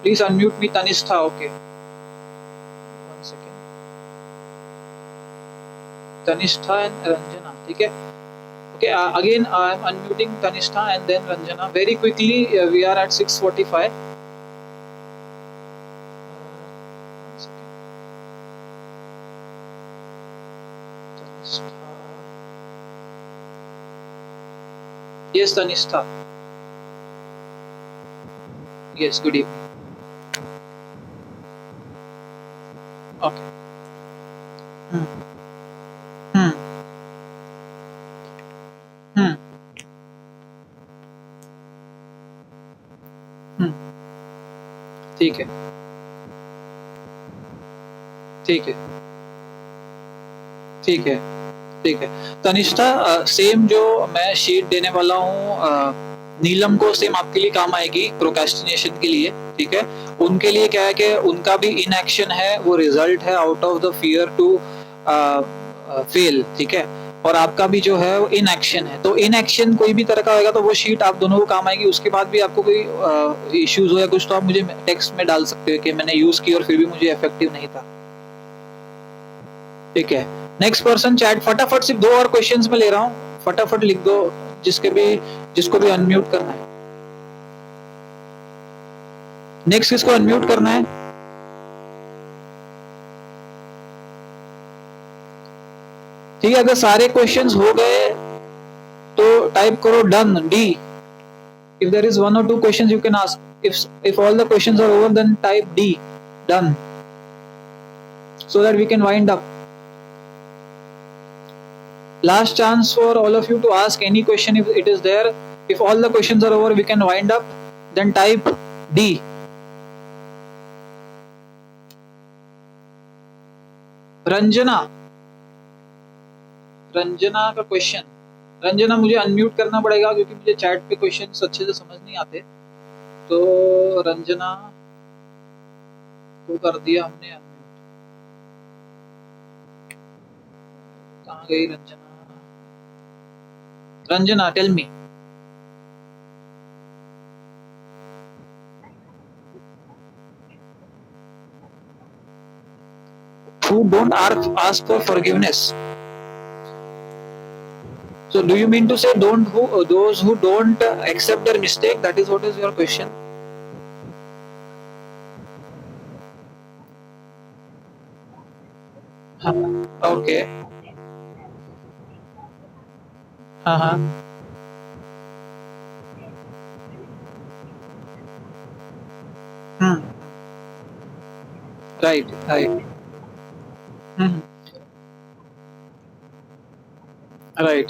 Please unmute me, Tanistha. Okay. One second. Tanistha and Ranjana. Okay. Okay. Again, I am unmuting Tanistha and then Ranjana. Very quickly, we are at 6:45. One second. Tanistha. Yes, Tanistha. Yes, good evening. Okay. Hmm. Hmm. Hmm. Hmm. ठीक है, ठीक है, ठीक है, ठीक है। Tanishtha, same जो मैं शीट देने वाला हूँ नीलम को, सेम आपके लिए काम आएगी प्रोक्रेस्टिनेशन के लिए, ठीक है। उनके लिए क्या है कि उनका भी इनएक्शन है, वो रिजल्ट है out of the fear to fail, ठीक है। और आपका भी जो है वो इनएक्शन है, तो इनएक्शन कोई भी तरह का होगा तो वो शीट आप दोनों को काम आएगी। उसके बाद भी आपको कोई इश्यूज हो या कुछ, तो आप मुझे टेक्स्ट में डाल सकते हो कि मैंने यूज की और फिर भी मुझे इफेक्टिव नहीं था, ठीक है। नेक्स्ट पर्सन चैट, फटाफट सिर्फ 2 और क्वेश्चंस में ले रहा हूँ, फटाफट लिख दो जिसको भी अनम्यूट करना है। नेक्स्ट किसको अनम्यूट करना है? ठीक है, अगर सारे क्वेश्चंस हो गए तो टाइप करो done, D. If there is 1 or 2 questions you can ask, if all the questions are over then type D, done, so that we can wind up. Last chance for all of you to ask any question if it is there. If all the questions are over we can wind up, then type D. Ranjana का question, Ranjana मुझे unmute करना पड़ेगा क्योंकि मुझे chat पे questions अच्छे से समझ नहीं आते, तो रंजना को कर दिया हमने अनम्यूट। कहाँ गई Ranjana? Ranjana, tell me. Who don't ask for forgiveness? So do you mean to say those who don't accept their mistake? That is what is your question? Okay. हाँ। Right. Hmm. Right.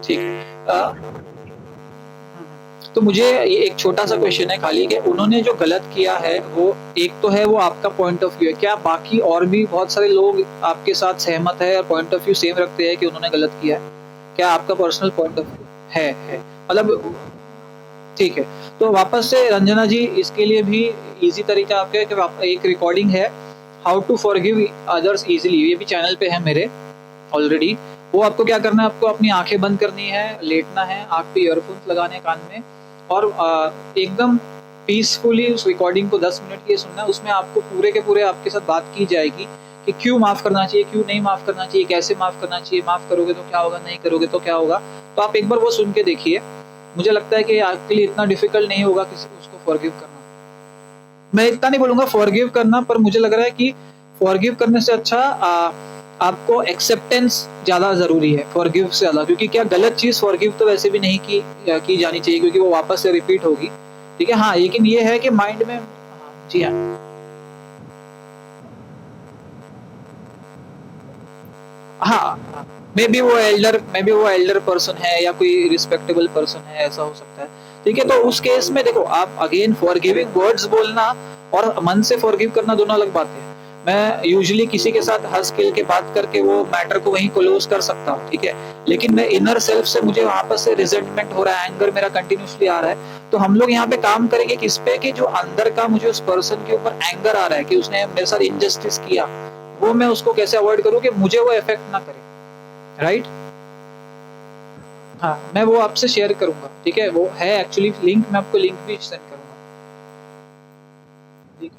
ठीक। तो मुझे ये एक छोटा सा क्वेश्चन है खाली कि उन्होंने जो गलत किया है वो एक तो है, वो आपका पॉइंट ऑफ व्यू है, क्या बाकी और भी बहुत सारे लोग आपके साथ सहमत है और पॉइंट ऑफ व्यू सेम रखते हैं कि उन्होंने गलत किया है? क्या आपका पर्सनल पॉइंट ऑफ व्यू है मतलब? ठीक है, तो वापस से रंजना जी, इसके लिए भी इजी तरीका आपका है कि एक रिकॉर्डिंग है how to forgive others easily, ये भी चैनल पे है मेरे ऑलरेडी। वो आपको क्या करना है, आपको अपनी आंखें बंद करनी है, लेटना है, आंख पे ईयरफोन्स लगाने कान में, और एकदम पीसफुली उस रिकॉर्डिंग को 10 मिनट की सुनना है। उसमें आपको पूरे के पूरे आपके साथ बात की जाएगी कि क्यों माफ करना चाहिए, क्यों नहीं माफ करना चाहिए, कैसे माफ करना चाहिए, माफ करोगे तो क्या होगा, नहीं करोगे तो क्या होगा। तो आप एक बार वो सुन के देखिए, मुझे लगता है कि आपके लिए इतना डिफिकल्ट नहीं होगा किसी उसको फॉरगिव करना। मैं इतना नहीं बोलूंगा फॉरगिव करना, पर मुझे लग रहा है कि फॉरगिव करने से अच्छा आपको एक्सेप्टेंस ज्यादा जरूरी है फॉरगिव से ज्यादा, क्योंकि क्या गलत चीज फॉरगिव तो वैसे भी नहीं की जानी चाहिए क्योंकि वो वापस से रिपीट होगी, ठीक है। हाँ, लेकिन ये है कि माइंड में, जी हाँ, हाँ, मे बी वो एल्डर पर्सन है या कोई रिस्पेक्टेबल पर्सन है, ऐसा हो सकता है। ठीक है, तो उस केस में देखो, आप अगेन फॉरगिविंग वर्ड्स बोलना और मन से फॉरगिव करना दोनों अलग बात है। मैं यूजुअली किसी के साथ हंस खेल के बात करके वो मैटर को वहीं क्लोज कर सकता हूँ, ठीक है, लेकिन मैं इनर सेल्फ से मुझे वहां पर से रिजेंटमेंट हो रहा है, एंगर मेरा कंटिन्यूसली आ रहा है। तो हम लोग यहाँ पे काम करेंगे किस पे, कि जो अंदर का मुझे उस पर्सन के ऊपर एंगर आ रहा है कि उसने मेरे साथ इनजस्टिस किया, वो मैं उसको कैसे अवॉइड करूँ कि मुझे वो इफेक्ट ना करे, राइट। हाँ, मैं वो आपसे शेयर करूंगा, ठीक है, वो है एक्चुअली लिंक, मैं आपको लिंक भी सेंड करूंगा, ठीक है।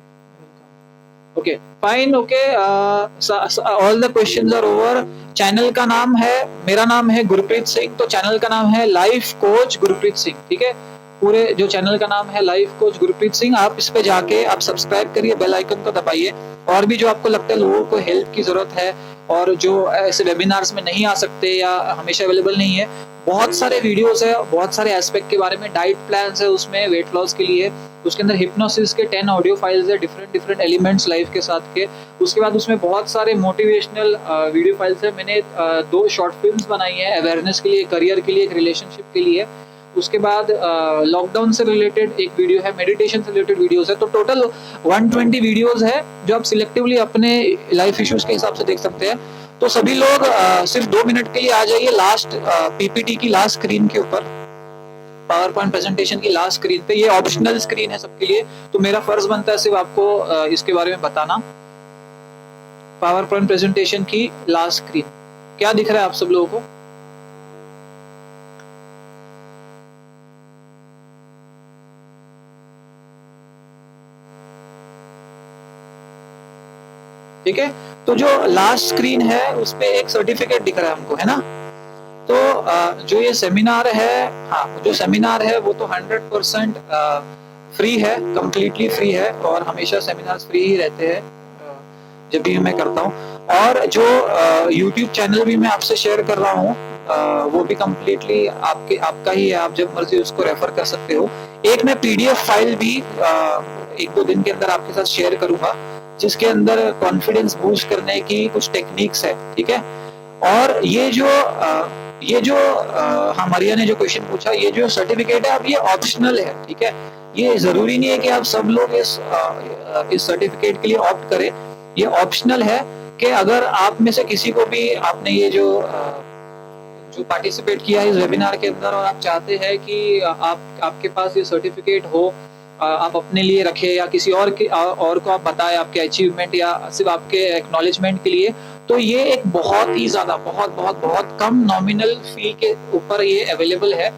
Okay fine, okay, all the questions are over. Channel का नाम है, मेरा नाम है गुरप्रीत सिंह, तो चैनल का नाम है लाइफ कोच गुरप्रीत सिंह, ठीक है। पूरे जो चैनल का नाम है लाइफ कोच गुरप्रीत सिंह, आप इस पे जाके आप सब्सक्राइब करिए, बेल आइकन को दबाइए। और भी जो आपको लगता है लोगों को हेल्प की जरूरत है और जो ऐसे वेबिनार्स में नहीं आ सकते या हमेशा अवेलेबल नहीं है, बहुत सारे वीडियोस है, बहुत सारे एस्पेक्ट के बारे में, डाइट प्लान्स है उसमें, वेट लॉस के लिए, उसके अंदर हिप्नोसिस के 10 ऑडियो फाइल्स है, डिफरेंट एलिमेंट्स लाइफ के साथ के। उसके बाद उसमें बहुत सारे मोटिवेशनल वीडियो फाइल्स है। मैंने 2 शॉर्ट फिल्म्स बनाई है, अवेयरनेस के लिए, करियर के लिए, एक रिलेशनशिप के लिए। उसके बाद लॉकडाउन से रिलेटेड एक वीडियो है, मेडिटेशन से रिलेटेड वीडियोस है। तो टोटल 120 वीडियोस है जो आप सिलेक्टिवली अपने लाइफ इश्यूज के हिसाब से देख सकते हैं। तो सभी लोग सिर्फ 2 मिनट के लिए आ जाइए लास्ट पीपीटी की लास्ट स्क्रीन के ऊपर, पावर पॉइंट प्रेजेंटेशन की लास्ट स्क्रीन पे। ये ऑप्शनल स्क्रीन है सबके लिए, तो मेरा फर्ज बनता है सिर्फ आपको इसके बारे में बताना। पावर पॉइंट प्रेजेंटेशन की लास्ट स्क्रीन क्या दिख रहा है आप सब लोगों को? ठीक है, तो जो लास्ट स्क्रीन है उस पे एक सर्टिफिकेट दिख रहा है हमको, है ना। तो जो ये सेमिनार है, हाँ, जो सेमिनार है वो तो 100% फ्री है, कम्प्लीटली फ्री है, और हमेशा सेमिनार्स फ्री ही रहते हैं जब भी मैं करता हूँ। और जो यूट्यूब चैनल भी मैं आपसे शेयर कर रहा हूँ वो भी कम्प्लीटली आपका ही है, आप जब मर्जी उसको रेफर कर सकते हो। एक मैं पीडीएफ फाइल भी 1-2 दिन के अंदर आपके साथ शेयर करूंगा, जिसके अंदर कॉन्फिडेंस बूस्ट करने की कुछ टेक्निक्स है, ठीक है। और ये जो हाँ, मारिया ने जो क्वेश्चन पूछा, ये जो सर्टिफिकेट है अब ये ऑप्शनल है, ठीक है। ये जरूरी नहीं है कि आप सब लोग इस सर्टिफिकेट के लिए ऑप्ट करें, ये ऑप्शनल है कि अगर आप में से किसी को भी, आपने ये जो पार्टिसिपेट किया है इस वेबिनार के अंदर और आप चाहते हैं कि आपके पास ये सर्टिफिकेट हो, आप अपने लिए रखें या किसी और को आप बताएं आपके अचीवमेंट या सिर्फ आपके एक्नॉलेजमेंट के लिए, तो ये एक बहुत ही ज्यादा बहुत कम नॉमिनल फी के ऊपर ये अवेलेबल है,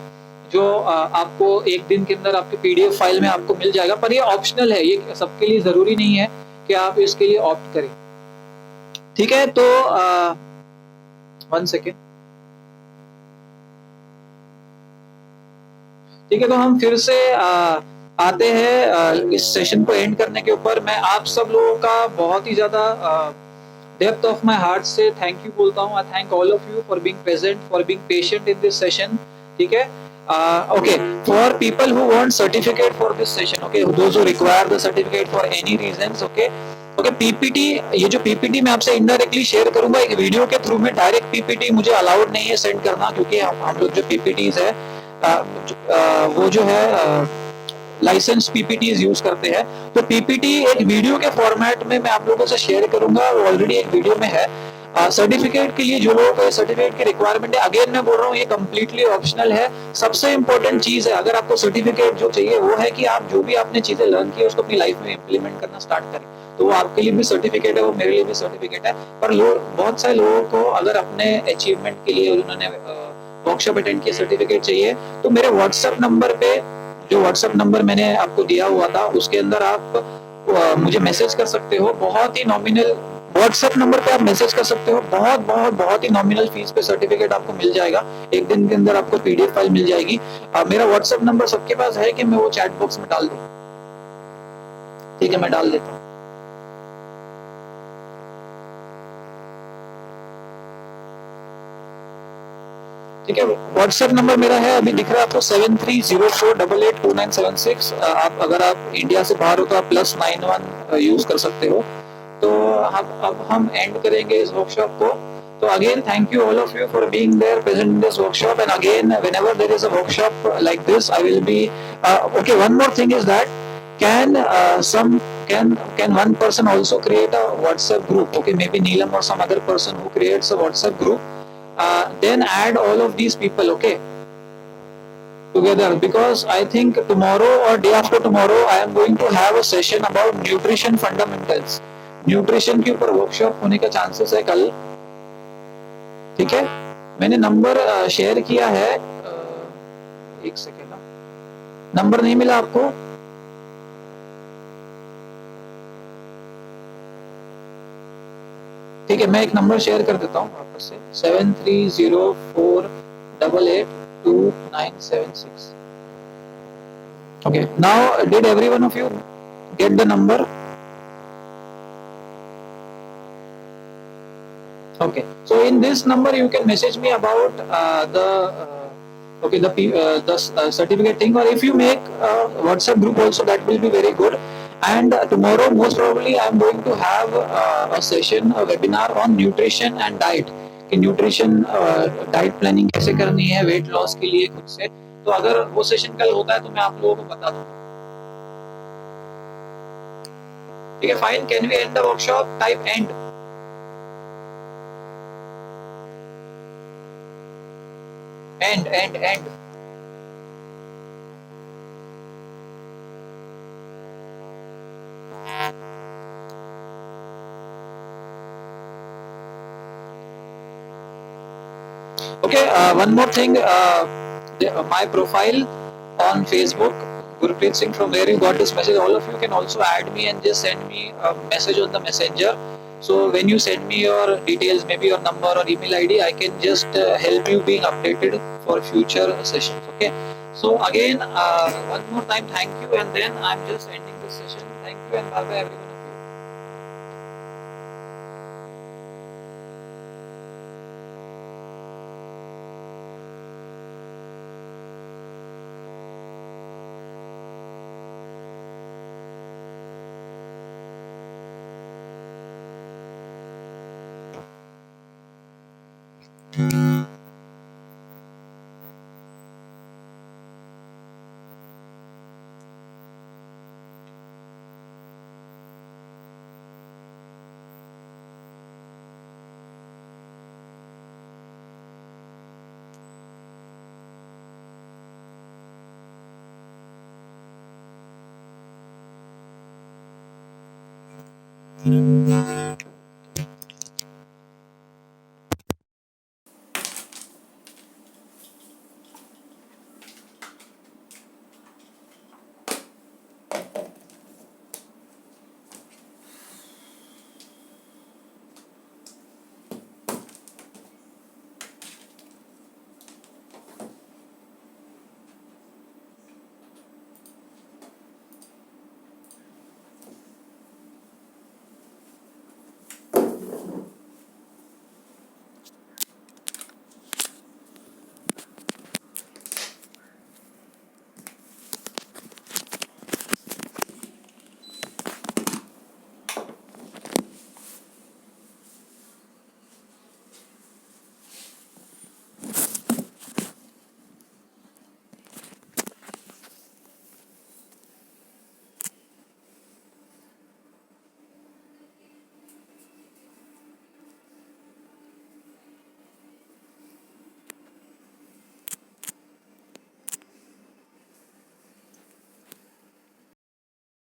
जो आपको 1 दिन के अंदर आपके पीडीएफ फाइल में आपको मिल जाएगा। पर ये ऑप्शनल है, ये सबके लिए जरूरी नहीं है कि आप इसके लिए ऑप्ट करें, ठीक है। तो 1 सेकेंड, ठीक है। तो हम फिर से आते हैं इस सेशन को एंड करने के ऊपर। मैं आप सब लोगों का बहुत ही ज्यादा डेप्थ ऑफ माय हार्ट से थैंक यू बोलता हूँ। आई thank all of you for being present, for being patient in this session, ठीक है। Okay, for people who want certificate for this session, okay, those who require the certificate for any reasons, okay. PPT, ये जो PPT मैं आपसे indirectly share करूंगा एक video के through में, डायरेक्ट पीपीटी मुझे अलाउड नहीं है सेंड करना, क्योंकि हम लोग जो पीपीटीज है वो जो है लाइसेंस पीपीटीज यूज करते हैं। तो पीपीटी एक वीडियो के फॉर्मेट में मैं आप लोगों से शेयर करूंगा, वो ऑलरेडी एक वीडियो में है। सर्टिफिकेट के लिए जो लोगों को सर्टिफिकेट की रिक्वायरमेंट है, अगेन मैं बोल रहा हूँ ये कम्प्लीटली ऑप्शनल है। सबसे इंपॉर्टेंट चीज है, अगर आपको सर्टिफिकेट जो चाहिए वो है कि आप जो भी आपने चीजें लर्न की उसको अपनी लाइफ में इम्प्लीमेंट करना स्टार्ट करें। तो वो आपके लिए भी सर्टिफिकेट है, वो मेरे लिए भी सर्टिफिकेट है। पर बहुत सारे लोगों को अगर अपने अचीवमेंट के लिए उन्होंने वर्कशॉप अटेंड किया सर्टिफिकेट चाहिए, तो मेरे व्हाट्सएप नंबर पे, जो व्हाट्सएप नंबर मैंने आपको दिया हुआ था उसके अंदर आप मुझे मैसेज कर सकते हो। बहुत ही नॉमिनल व्हाट्सएप नंबर पे आप मैसेज कर सकते हो, बहुत ही नॉमिनल फीस पे सर्टिफिकेट आपको मिल जाएगा। 1 दिन के अंदर आपको पीडीएफ फाइल मिल जाएगी। मेरा व्हाट्सएप नंबर सबके पास है कि मैं वो चैट बॉक्स में डाल दूं? ठीक है, मैं डाल देता हूँ। ठीक है, व्हाट्सएप नंबर मेरा है, अभी दिख रहा है आपको 7304882976। अगर आप इंडिया से बाहर हो तो आप +91 यूज कर सकते हो। तो अब हम एंड करेंगे इस वर्कशॉप को। So again, thank you all of you for being there present in this workshop. And again, whenever there is a workshop like this, I will be okay. One more thing is that can one person also create a WhatsApp group? Okay, maybe Neelam or some other person who creates a WhatsApp group, then add all of these people. Okay, together, because I think tomorrow or day after tomorrow I am going to have a session about nutrition fundamentals. Nutrition के ऊपर workshop होने का chances है कल. ठीक है, मैंने number share किया है. एक सेकेंड, नंबर नहीं मिला आपको? ठीक है, मैं एक नंबर शेयर कर देता हूँ वापस से. 7304882976. Okay, now did every one of you get the number? Okay, so in this number you can message me about the certificate thing, or if you make a WhatsApp group also, that will be very good. And tomorrow most probably I am going to have a session, a webinar on nutrition and diet. कि nutrition diet planning कैसे करनी है weight loss के लिए खुद से. तो अगर वो सेशन कल होता है तो मैं आप लोगों को बता दूंगा. ठीक है, fine. Can we end the workshop? Type end. End. Okay, one more thing. My profile on Facebook, Gurpreet Singh, from where you got this message, all of you can also add me and just send me a message on the messenger. So when you send me your details, maybe your number or email ID, I can just help you being updated for future sessions. Okay. So again, one more time, thank you, and then I'm just ending this session. Thank you and bye bye everyone. Mm-hmm.